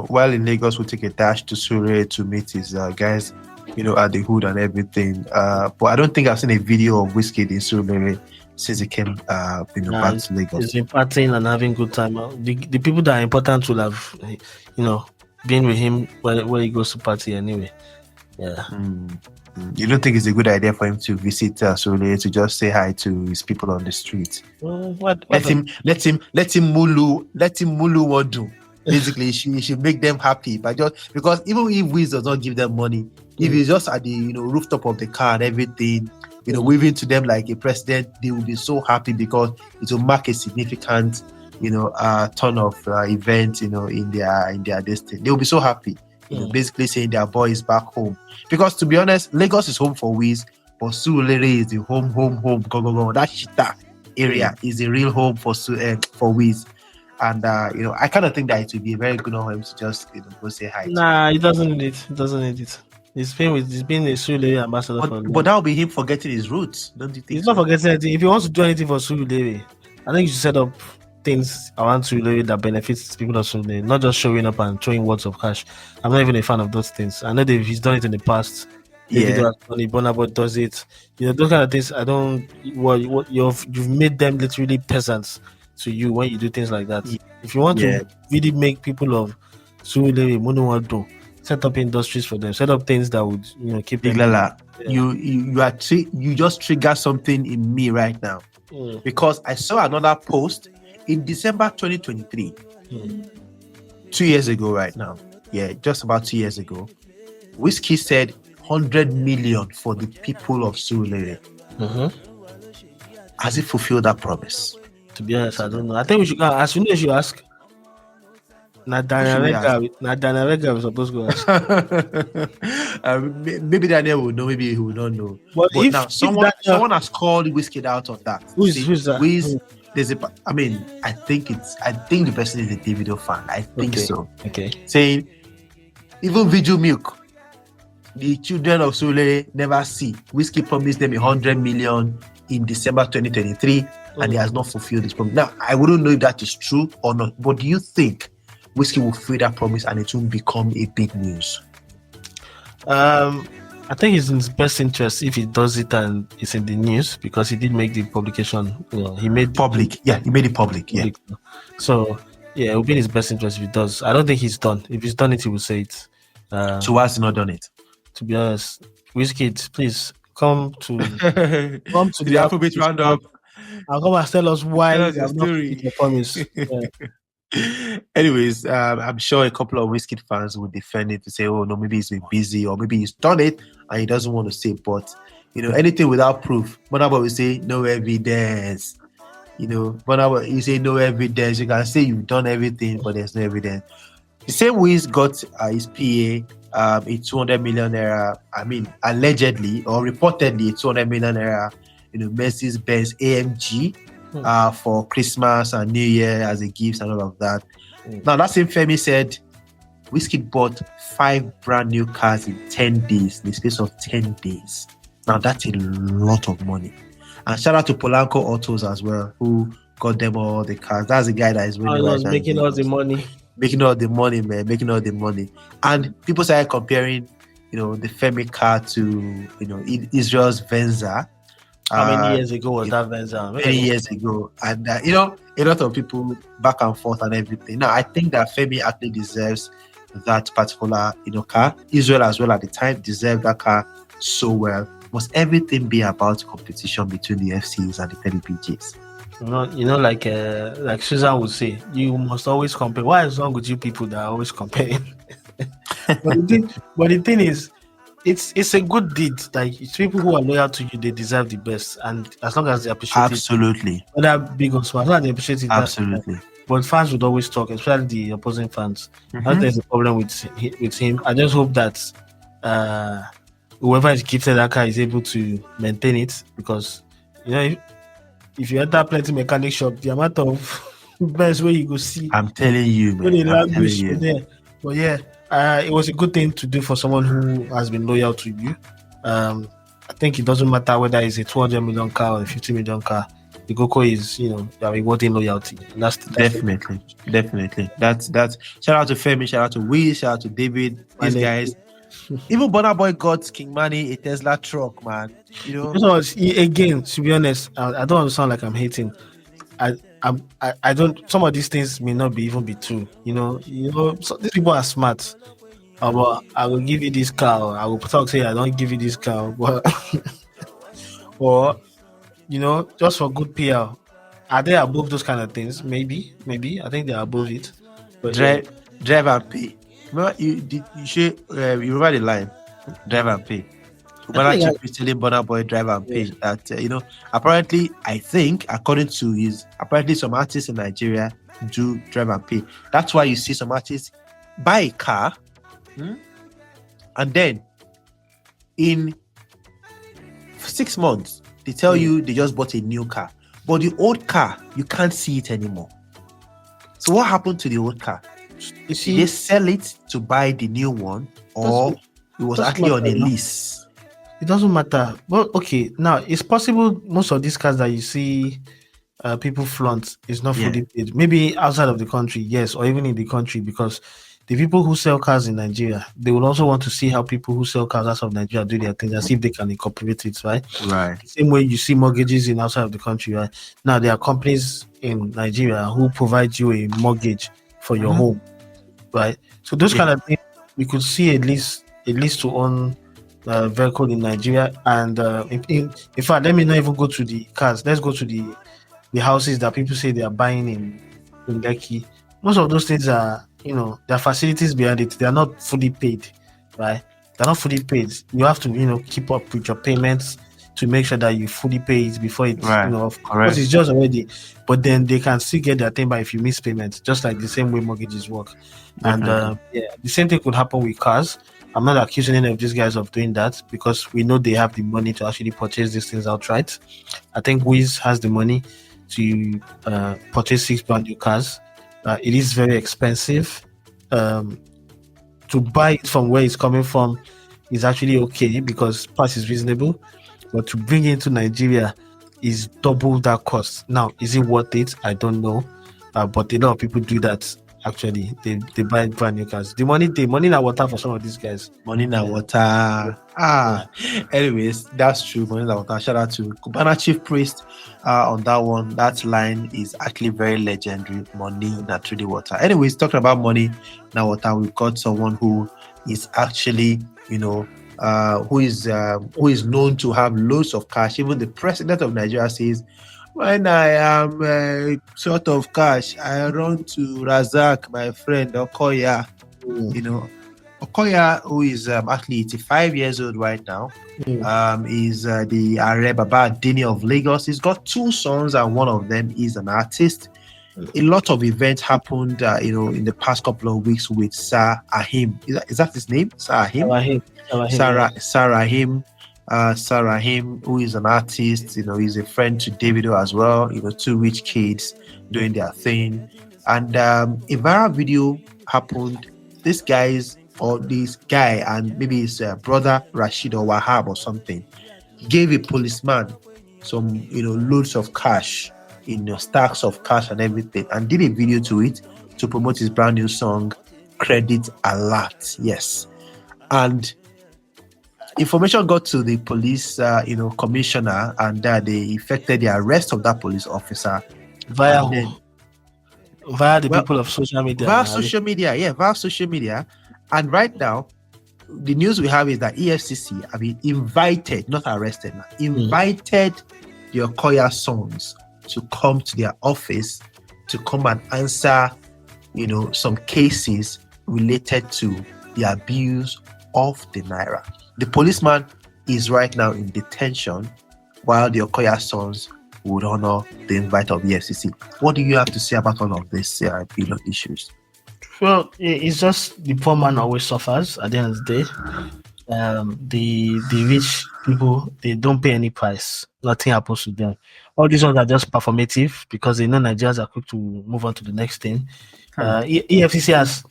while in Lagos, would take a dash to Surrey to meet his guys, at the hood and everything. But I don't think I've seen a video of Wizkid in Surrey since he came, back to Lagos. He's been partying and having good time. The people that are important will have, been with him when he goes to party anyway. Yeah. You don't think it's a good idea for him to visit Surrey to just say hi to his people on the street? Let him mulu what do. Basically, he should make them happy, but just because even if Wiz does not give them money, if he's just at the rooftop of the car and everything, waving to them like a president, they will be so happy because it will mark a significant turn of event in their destiny. They will be so happy. Basically saying their boy is back home. Because to be honest, Lagos is home for Wiz, but Surulere is the home. Go. That Shita area is the real home for Wiz. And I kind of think that it would be very good on him to just go say hi. Nah, he doesn't need it. He's been a Surulere ambassador but that would be him forgetting his roots, don't you think? He's not forgetting anything. If he wants to do anything for Surulere, I think you should set up things around Surulere that benefits people of Surulere, not just showing up and throwing words of cash. I'm not even a fan of those things. I know that he's done it in the past. Burna Boy does it. Those kind of things. I don't. You've made them literally peasants to you when you do things like that. If you want to really make people of Surulere set up industries for them, set up things that would keep them. You just trigger something in me right now because I saw another post in December 2023, 2 years ago right now. Yeah, just about 2 years ago. Wizkid said 100 million for the people of Surulere. Has he fulfilled that promise? To be honest, I don't know. I think we should as soon as you ask. Daniel Vega was supposed to ask. Maybe Daniel will know, maybe he will not know. But now someone has called Wizkid out of that. Who's that? I think the person is a Davido fan. I think Okay. so. Okay. Saying even Video Milk, the children of Sule never see. Wizkid promised them 100 million in December 2023, and he has not fulfilled his promise. Now, I wouldn't know if that is true or not, but do you think Wizkid will fulfill that promise and it will become a big news? I think it's in his best interest if he does it and it's in the news, because he did make the publication. He made Public. Yeah, he made it public. Yeah. So yeah, it will be in his best interest if he does. I don't think he's done. If he's done it, he will say it. So why has he not done it? To be honest, Wizkid, please come to the the Afrobeats Roundup and come and tell us why tell us you your have not story. kept your promise. Anyways, I'm sure a couple of Wizkid fans would defend it to say, oh no, maybe he's been busy or maybe he's done it and he doesn't want to say. But anything without proof, Burna Boy will say no evidence. Burna Boy, you say no evidence. You can say you've done everything, but there's no evidence. The same Wiz got his PA a 200 million naira. I mean, allegedly or reportedly, a 200 million naira. Mercedes-Benz AMG. For Christmas and New Year as a gift and all of that. Now, that same Femi said Wizkid bought 5 brand new cars in 10 days, in the space of 10 days. Now, that's a lot of money. And shout out to Polanco Autos as well, who got them all the cars. That's the guy that is really making all the money. Making all the money, man. Making all the money. And people started comparing, the Femi car to, Israel's VENZA. How many years ago was that VENZA? Many years ago. And, a lot of people back and forth and everything. Now, I think that Femi actually deserves that particular, car. Israel as well at the time deserved that car so well. Must everything be about competition between the FCs and the PJs? Like Susan would say, you must always compare. Why is wrong with you people that are always comparing? but the thing is, it's a good deed. Like, it's people who are loyal to you, they deserve the best, and as long as they appreciate absolutely. it, whether big or small, as long as they appreciate it, absolutely. But fans would always talk, especially the opposing fans. There's a problem with him. I just hope that whoever is gifted that car is able to maintain it, because if you enter plenty mechanic shop, the amount of best way you go see. I'm telling you, man. There. But yeah. It was a good thing to do for someone who has been loyal to you. I think it doesn't matter whether it's a 200 million car or a 50 million car. The Goko is, you are rewarding loyalty. And that's definitely. That's shout out to Femi, shout out to Wiz, shout out to David, these guys. Even Burna Boy got King Manny a Tesla truck, man. Again, to be honest, I don't want to sound like I'm hating. I don't. Some of these things may not be true. So these people are smart. But I will give you this car. Or I will say I don't give you this car. But or just for good PR. Are they above those kind of things? Maybe. I think they're above it. But drive and pay. Remember, you remember the line? Drive and pay. Ubana Chief is telling Burna Boy drive and pay that apparently, I think according to some artists in Nigeria do drive and pay. That's why you see some artists buy a car and then in 6 months they tell you they just bought a new car, but the old car you can't see it anymore. So what happened to the old car? You see, they sell it to buy the new one, or it was actually on a lease. It doesn't matter. Well, okay, now it's possible most of these cars that you see people flaunt is not fully paid. Maybe outside of the country, yes, or even in the country, because the people who sell cars in Nigeria, they will also want to see how people who sell cars outside of Nigeria do their things and see if they can incorporate it, right? Right. The same way you see mortgages in outside of the country, right? Now there are companies in Nigeria who provide you a mortgage for your home, right? So those kind of things, we could see at least to own vehicle in Nigeria. And in fact, let me not even go to the cars. Let's go to the houses that people say they are buying in Lekki. Most of those things are, there are facilities behind it. They are not fully paid, right? They're not fully paid. You have to, keep up with your payments to make sure that you fully pay it before it's, of course, it's just already. But then they can still get their thing back if you miss payments, just like the same way mortgages work. And the same thing could happen with cars. I'm not accusing any of these guys of doing that, because we know they have the money to actually purchase these things outright. I think Wiz has the money. to purchase 6 brand new cars. It is very expensive. To buy it from where it's coming from is actually okay because price is reasonable, but to bring it into Nigeria is double that cost. Now, is it worth it? I don't know, but a lot of people do that. Actually, they buy brand new cars. The money in water for some of these guys. Money na Yeah. water. Anyways, that's true. Money na water. Shout out to Cubana Chief Priest on that one. That line is actually very legendary. Money na truly water. Anyways, talking about money na water, we've got someone who is actually, who is known to have loads of cash. Even the president of Nigeria says, when I am short of cash, I run to Razak, my friend Okoya. Okoya, who is actually 85 years old right now, is the Are Baba Dini of Lagos. He's got 2 sons, and one of them is an artist. A lot of events happened, in the past couple of weeks with Sir Ahim. Is that his name? Sir Ahim? Sarahim, who is an artist, he's a friend to Davido as well, 2 rich kids doing their thing. And a viral video happened. This guy and maybe his brother Rashid or Wahab or something gave a policeman some, loads of cash, stacks of cash and everything, and did a video to it to promote his brand new song, Credit Alert. Yes. And information got to the police, commissioner, and they effected the arrest of that police officer Via the people of social media. Via social media. And right now, the news we have is that EFCC have been invited, not arrested, invited the Okoya sons to come to their office to come and answer, some cases related to the abuse of the Naira. The policeman is right now in detention, while the Okoya sons would honor the invite of the FCC. What do you have to say about all of these issues? Well, it's just the poor man always suffers at the end of the day. The rich people, they don't pay any price. Nothing happens to them. All these ones are just performative because they know Nigerians are quick to move on to the next thing. EFCC has,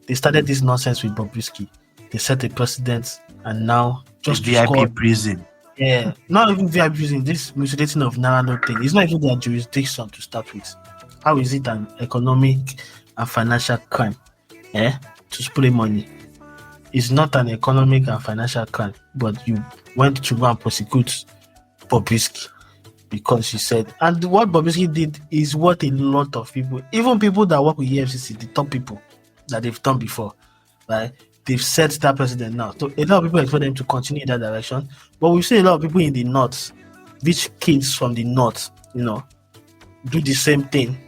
they started this nonsense with Bobrisky. They set a precedent, and now just VIP prison. Yeah, not even VIP prison. This mutilating of Naira thing. It's not even their jurisdiction to start with. How is it an economic and financial crime? To spray money. It's not an economic and financial crime, but you went to go and prosecute Bobrisky because he said, and what Bobrisky did is what a lot of people, even people that work with EFCC, the top people that they've done before, right? They've set that precedent now. So a lot of people expect them to continue in that direction. But we've seen a lot of people in the north, rich kids from the north, do the same thing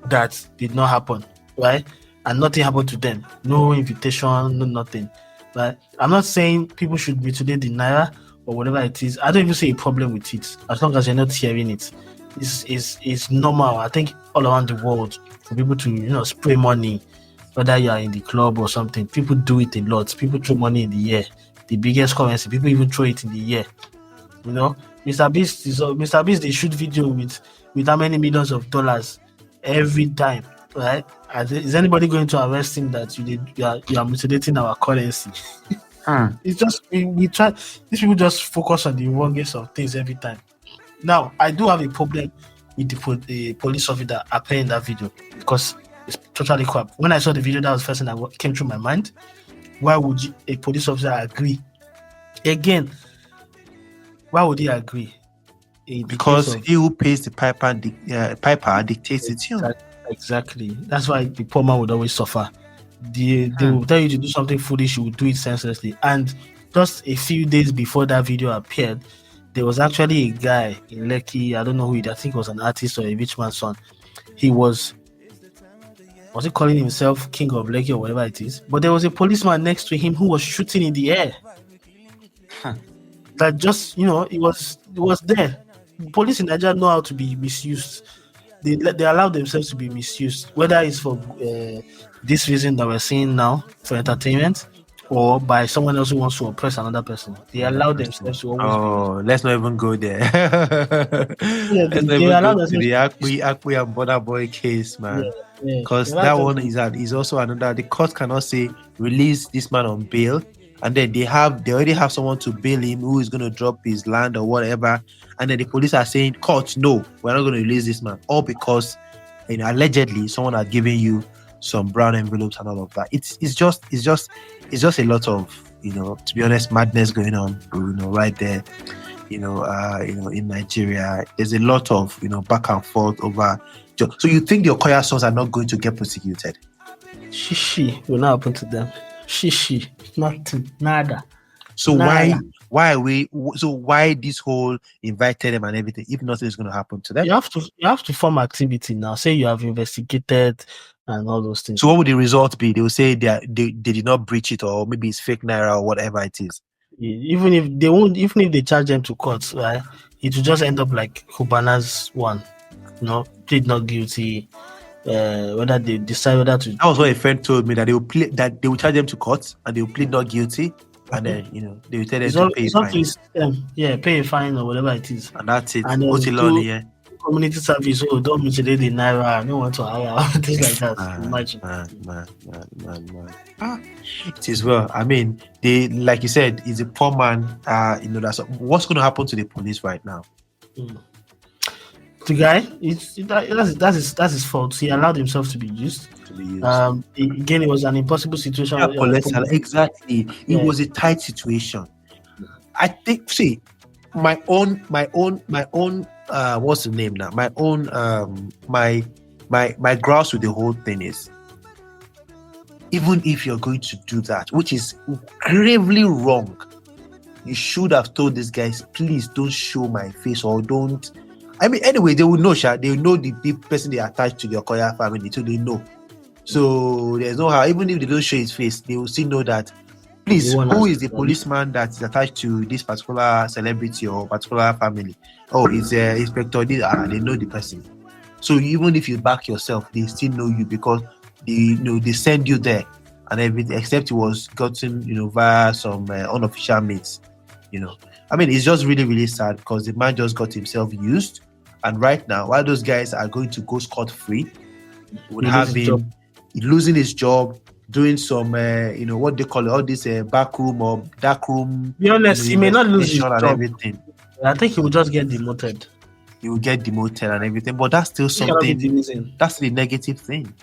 that did not happen, right? And nothing happened to them. No invitation, no nothing. But I'm not saying people should mutilate the Naira or whatever it is. I don't even see a problem with it as long as you're not hearing it. It's normal. I think all around the world for people to spray money, whether you are in the club or something. People do it a lot. People throw money in the air. The biggest currency. People even throw it in the air. Mr. Beast they shoot video with how many millions of dollars every time, right? Is anybody going to arrest him that you are mutilating our currency? It's just we try. These people just focus on the wrongest of things every time. Now, I do have a problem with the police officer that appeared in that video because it's totally crap. When I saw the video, that was the first thing that came through my mind. Why would a police officer agree? Again, why would he agree? Because he who pays the piper dictates it. Exactly. That's why the poor man would always suffer. They will tell you to do something foolish, you will do it senselessly. And just a few days before that video appeared, there was actually a guy in Lekki, I don't know who I think it was an artist or a rich man's son. He was he calling himself King of Lekki or whatever it is? But there was a policeman next to him who was shooting in the air. That just, it was there. Police in Nigeria know how to be misused. They allow themselves to be misused, whether it's for this reason that we're seeing now for entertainment, or by someone else who wants to oppress another person. They allow themselves to always be. Oh, let's not even go there. Yeah, Let's not they even allow go to themselves. the Akwi and Burna Boy case, Yeah, man. yeah. They Because allow that themselves one to. is also another. The court cannot say release this man on bail, and then they already have someone to bail him who is going to drop his land or whatever, and then the police are saying, court, no, we're not going to release this man, all because allegedly someone had given you some brown envelopes and all of that. It's just a lot of, to be honest, madness going on, right there. In Nigeria, there's a lot of back and forth over. So you think the Okoya sons are not going to get prosecuted? Shishi will not happen to them. Shishi, nothing, nada. So Nada. why this whole invited them and everything if nothing is going to happen to them? You have to form activity now. Say you have investigated and all those things. So what would the result be? They will say they did not breach it, or maybe it's fake Naira or whatever it is. Even if they charge them to court, right? It will just end up like Cubana's one. Plead not guilty. Whether they decide whether to. That was what a friend told me, that they will charge them to court and they will plead not guilty, and then they will tell them to pay a fine. Pay a fine or whatever it is, and that's it. And then community service. Oh, don't mutilate the Naira. I don't want to hire things like that. Imagine. Man. It is well. I mean, they, like you said, is a poor man. That's what's going to happen to the police right now. The guy, that's his fault. He allowed himself to be used. Again, it was an impossible situation. Exactly. It was a tight situation. I think. See, my own. What's the name now? My own. My grouse with the whole thing is, even if you're going to do that, which is gravely wrong, you should have told these guys, please don't show my face, or don't. I mean, anyway, they will know, They will know the person they attached to the Okoya family, so they know. So there's no how, even if they don't show his face, they will still know that, please, who is the policeman that is attached to this particular celebrity or particular family? Oh, it's Inspector. They know the person. So even if you back yourself, they still know you, because they send you there and everything, except it was gotten, via some unofficial means. I mean, it's just really, really sad, because the man just got himself used. And right now, while those guys are going to go scot-free, would have him losing his job, doing some, what they call it, all this back room or dark room. Be honest, he may not lose his job. Everything. I think he will just get demoted. He will get demoted and everything, but that's still something. That's the negative thing.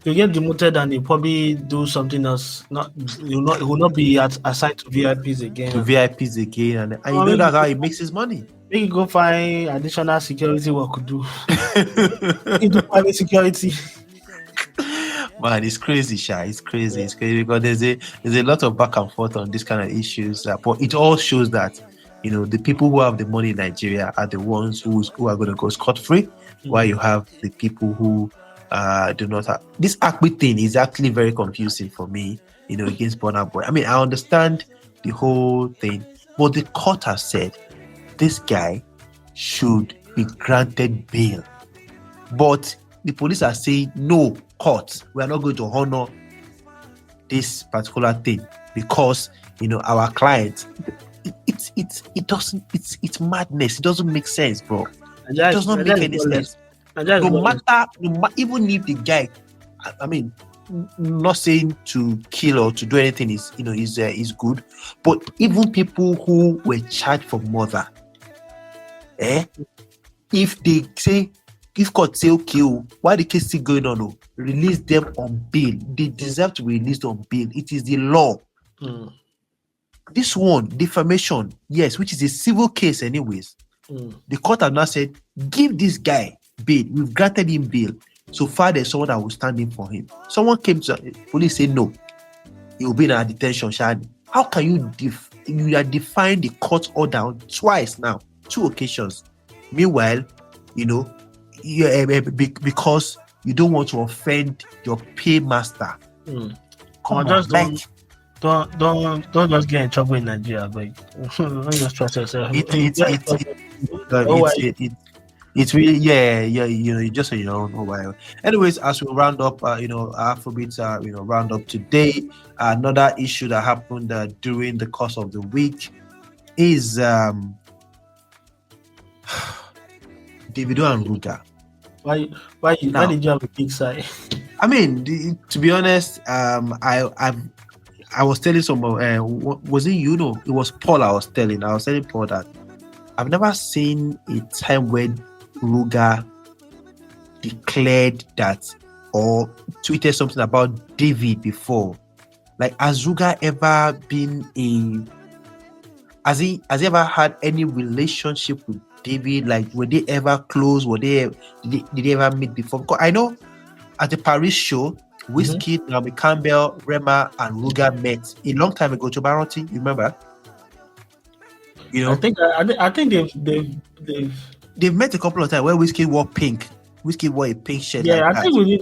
He'll get demoted and he'll probably do something else. He will not be assigned to VIPs again. And that's how he makes his money. Maybe go find additional security work to do. Into private security. Man, it's crazy, Sha. It's crazy because there's a lot of back and forth on this kind of issues. But it all shows that the people who have the money in Nigeria are the ones who are going to go scot-free, while you have the people who do not have. This Akwi thing is actually very confusing for me, against Burna Boy. I mean, I understand the whole thing, but the court has said this guy should be granted bail. But the police are saying, no, court, we are not going to honor this particular thing, because our client, it's madness. It doesn't make sense, bro. It does not make any sense. No matter, even if the guy, I mean, not saying to kill or to do anything is good, but even people who were charged for murder, if court say, okay, why the case still going on, release them on bail. They deserve to be released on bail. It is the law. This one, defamation, yes, which is a civil case anyways. The court have now said, give this guy bail. We've granted him bail. So far, there's someone that will stand in for him. Someone came to police, say no, he will be in a detention. Shadi. How can you you are defying the court order twice now, 2 occasions? Meanwhile, because you don't want to offend your paymaster. Come on, don't just get in trouble in Nigeria, but don't just trust yourself. It's really, yeah, you just so you know, no while. Anyways, as we round up, Afrobeats, round up today. Another issue that happened during the course of the week is Davido and Ruga. Why did you have a big sigh? I mean, to be honest, I was telling someone, was it you know? It was Paul. I was telling Paul that I've never seen a time when Ruga declared that or tweeted something about David before. Like, has Ruga ever been has he ever had any relationship with David? Like, were they ever close? Did they ever meet before? Because I know at the Paris show, Wizkid, Naomi Campbell, Rema, and Ruga met a long time ago. To Paternity, you remember? You know, I think they've met a couple of times where Wizkid wore pink. Wizkid wore a pink shirt. Yeah, like I think we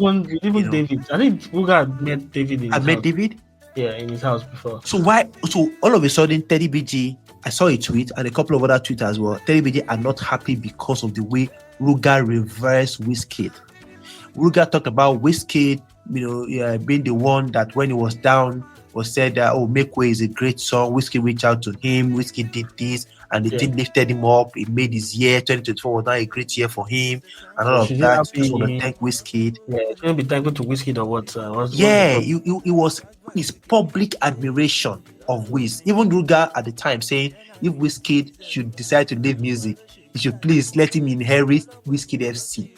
even David. I think Ruga had met David. David. Yeah, in his house before. So all of a sudden 30BG, I saw a tweet and a couple of other tweets as well. 30BG are not happy because of the way Ruga reversed Wizkid. Ruga talked about Wizkid, being the one that when he was down was said that, Make Way is a great song. Wizkid reached out to him. Wizkid did this and the team lifted him up. It made his year. 2024 was now a great year for him and all of that. Just want to thank Wizkid. Yeah, shouldn't be thankful to Wizkid or what? It was his public admiration of Wiz. Even Ruga at the time saying if Wizkid should decide to leave music, he should please let him inherit Wizkid FC.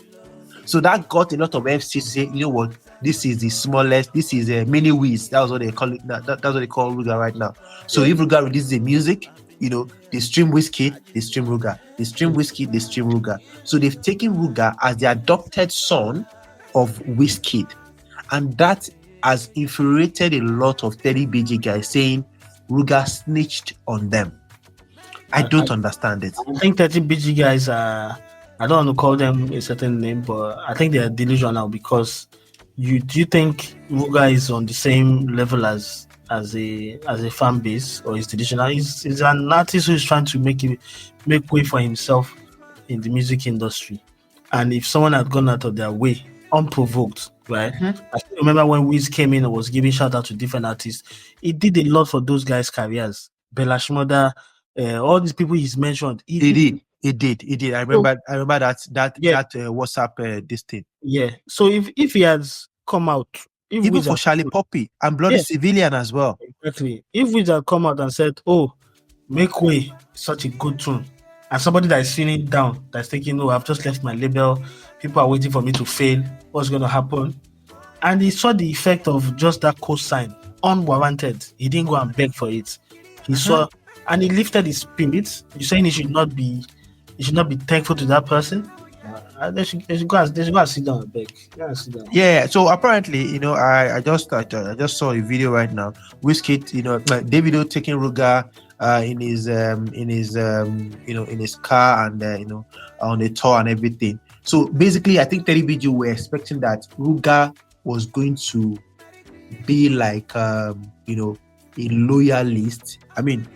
So that got a lot of FC to say, you know what, this is the smallest, this is a mini Wiz. That was what they call it. That's what they call Ruga right now. So if Ruga releases the music, they stream Wizkid, they stream Ruga. They stream Wizkid, they stream Ruga. So they've taken Ruga as the adopted son of Wizkid. And that has infuriated a lot of 30BG guys saying Ruga snitched on them. I don't understand it. I think 30BG guys are, I don't want to call them a certain name, but I think they are delusional because do you think Ruga is on the same level as a fan base, or is delusional? He's an artist who is trying to make way for himself in the music industry. And if someone had gone out of their way unprovoked, right? I still remember when Wiz came in and was giving shout out to different artists. It did a lot for those guys' careers. Bella Shmurda, all these people he's mentioned. It did. I remember that WhatsApp this thing. Yeah. So if he has come out, even for Charlie Poppy and Bloody Civilian as well. Exactly. If Wiz had come out and said, Make Way, such a good tune, and somebody that is feeling down, that's thinking, I've just left my label, people are waiting for me to fail, what's going to happen? And he saw the effect of just that cosign, unwarranted. He didn't go and beg for it. He saw, and he lifted his spirits. You're saying he should not be thankful to that person? They should go and sit down and beg. Yeah. So apparently, I just saw a video right now. Wizkid, Davido taking Ruga in his car and on the tour and everything. So basically, I think 30BG were expecting that Ruga was going to be like a loyalist. I mean,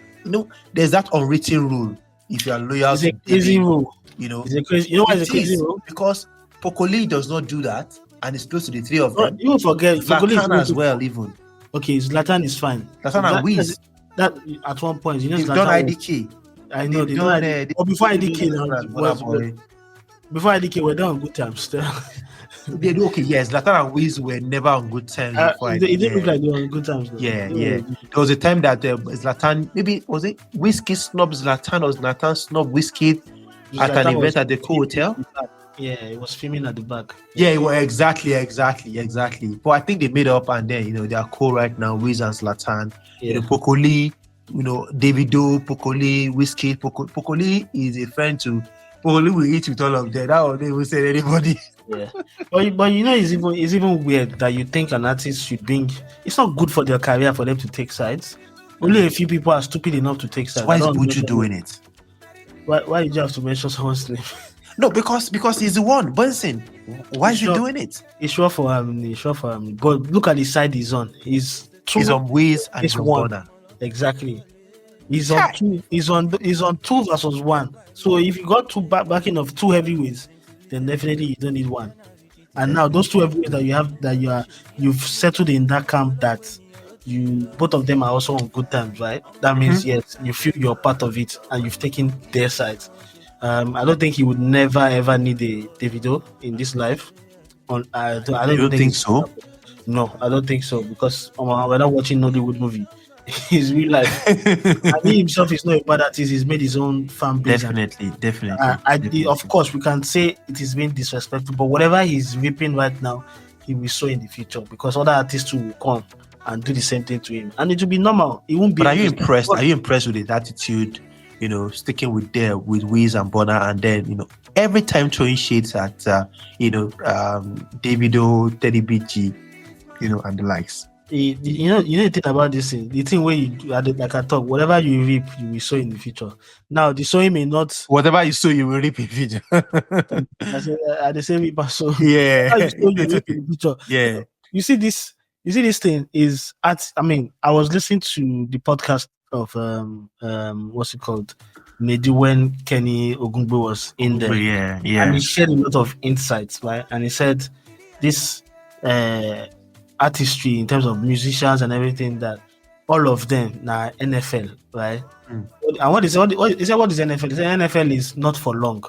there's that unwritten rule. If you are loyal, it's a crazy rule. It's a crazy rule because Pokoli does not do that, and it's close to the three of them. You forget Zlatan as well, even. Okay, Zlatan is fine. Zlatan and Wiz. That at one point, they've done IDK. I know they've done before IDK. Before IDK, we're done on good terms. They do okay. Yes, Zlatan and Wiz were never on good terms. It didn't look like they were on good terms. Though. Yeah. There was a time that Zlatan, maybe was it Wizkid snubbed Zlatan or Zlatan snubbed Wizkid at an event at the hotel. Yeah, it was filming at the back. Yeah, it was exactly. But I think they made up, and then they are cool right now. Wiz and Zlatan. Pokoli, Davido, Pokoli, Wizkid. Pokoli is a friend to. Pokoli will eat with all of them. That one they will say anybody. Yeah, but it's even weird that you think an artist should bring. It's not good for their career for them to take sides. Only a few people are stupid enough to take sides. Why is Buju doing it? Why did you have to mention someone's name? No, because he's the one. Bunsen. Why is he doing it? It's sure for him. But look at the side he's on. He's on Wiz and he's on Border. Exactly. He's on Chai. two. He's on 2 versus 1. So if you got two backing of two heavyweights, then definitely you don't need one. And now those two heavyweights that you have, you've settled in that camp, that you both of them are also on good terms, right? That means yes, you feel you're part of it and you've taken their sides. I don't think he would never ever need a Davido in this life. I don't You even don't think think it's gonna so? happen. No, I don't think so, because we're not watching Nollywood movie. It's real life. And he himself is not a bad artist. He's made his own fan base, and of definitely. course, we can say it is being disrespectful, but whatever he's reaping right now, he will sow in the future, because other artists too will come and do the same thing to him, and it will be normal. He won't be But are able you to. impressed? Are you impressed with his attitude? Sticking with Wiz and Bonner, and then every time throwing shades at Davido, Teddy BG, and the likes. You know the thing about this thing. The thing where you do, like I talk, whatever you reap, you will sow in the future. Now the sowing may not. Whatever you sow, you will reap in future. I say at the same reaper, so Yeah, whatever you sow, you reap in the future. yeah. You see this. You see this thing is at. I mean, I was listening to the podcast of what's it called, maybe when Kenny Ogungbe was in there, Yeah, and yeah. he shared a lot of insights, right? And he said this artistry in terms of musicians and everything, that all of them now NFL, right? Mm. And what is NFL? He said NFL is not for long,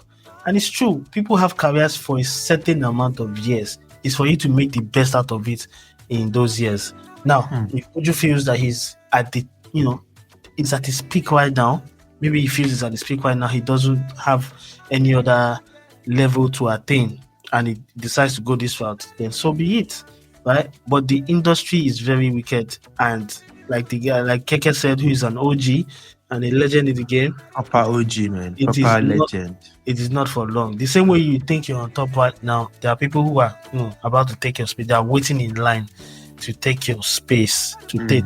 and it's true. People have careers for a certain amount of years. It's for you to make the best out of it in those years. Now, if Uju feels that he's at the, it's at his peak right now, maybe he feels it's at his peak right now, he doesn't have any other level to attain, and he decides to go this route, then so be it, right? But the industry is very wicked, and like the guy, like Keke said, who is an OG and a legend in the game, Proper OG, man. it is Proper not legend. it is not for long. The same way you think you're on top right now, there are people who are about to take your space. They are waiting in line to take your space, to take,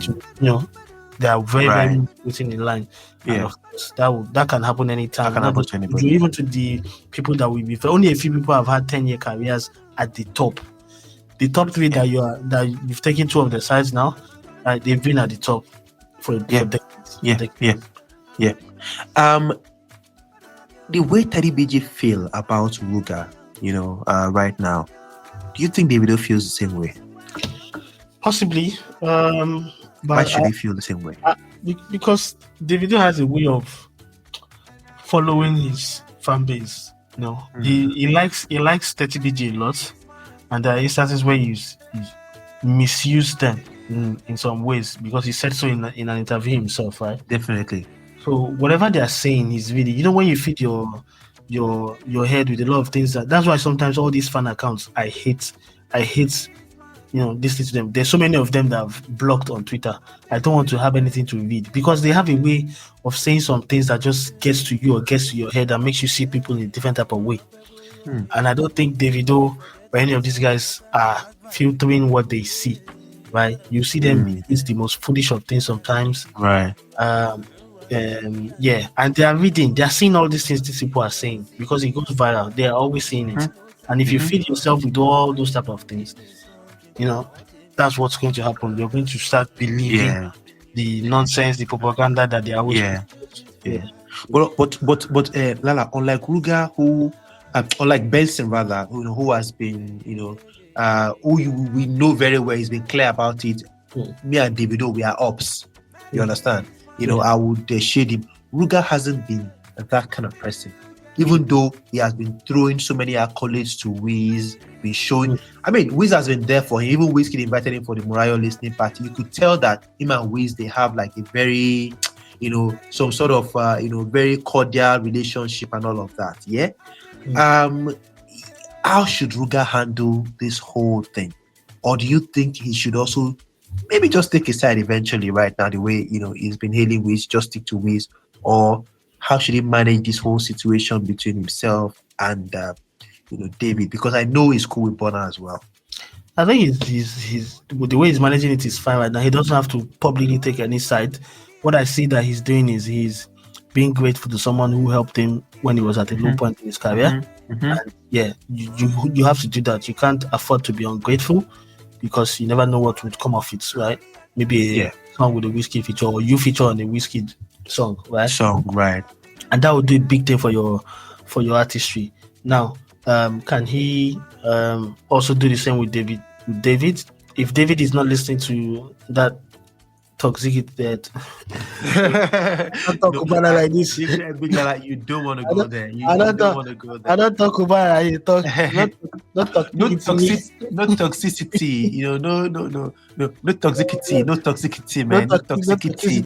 they are very, Right. very waiting in line. And Yeah. of course, that can happen anytime. That can Not happen just to anybody. even to the people that will be. Only a few people have had 10-year careers at the top. The top three that you've taken two of the sides now, they've been at the top for decades. Yeah. The way Teddy BG feel about Ruga, right now, do you think Davido feels the same way? Possibly. But Why should he feel the same way? Because Davido has a way of following his fan base. He likes Teddy BG a lot, and there are instances where he's misused them in some ways, because he said so in an interview himself, right? Definitely. So whatever they are saying is really, when you feed your head with a lot of things, that's why sometimes all these fan accounts, I hate listening to them. There's so many of them that I've blocked on Twitter. I don't want to have anything to read, because they have a way of saying some things that just gets to you or gets to your head and makes you see people in a different type of way. And I don't think Davido or any of these guys are filtering what they see, right? You see them, it's the most foolish of things sometimes. Right. And they are reading, they are seeing all these things these people are saying, because it goes viral. They are always seeing it. And if you feed yourself with all those type of things, that's what's going to happen. You're going to start believing the nonsense, the propaganda that they are always But Lala, unlike Ruga, unlike Benson rather, who has been, we know very well, he's been clear about it. Me and Davido, we are ops. You understand? I would shade him. Ruga hasn't been that kind of person, even though he has been throwing so many accolades to Wiz, been showing. I mean, Wiz has been there for him. Even Wizkid invited him for the Mariah listening party. You could tell that him and Wiz, they have like a very, some sort of, very cordial relationship and all of that. Yeah. How should Ruga handle this whole thing? Or do you think he should also maybe just take a side eventually right now, the way, he's been hailing Wiz, just stick to Wiz? Or how should he manage this whole situation between himself and, David? Because I know he's cool with Bonner as well. I think he's the way he's managing it is fine right now. He doesn't have to publicly take any side. What I see that he's doing is he's being grateful to someone who helped him when he was at a low point in his career. And you have to do that. You can't afford to be ungrateful, because you never know what would come of it, right? Maybe a song with a Wizkid feature, or you feature on a Wizkid song, right? Song, right? And that would do a big thing for your artistry. Now, can he also do the same with David? With David, if David is not listening to that toxic, that don't talk No, about it like this. big guy, like, you don't want to I go don't, there. You I don't, don't want to talk. go I there. don't talk about it. I talk not No toxicity. no toxicity. No toxicity. No toxicity, No man. No toxic, no toxicity.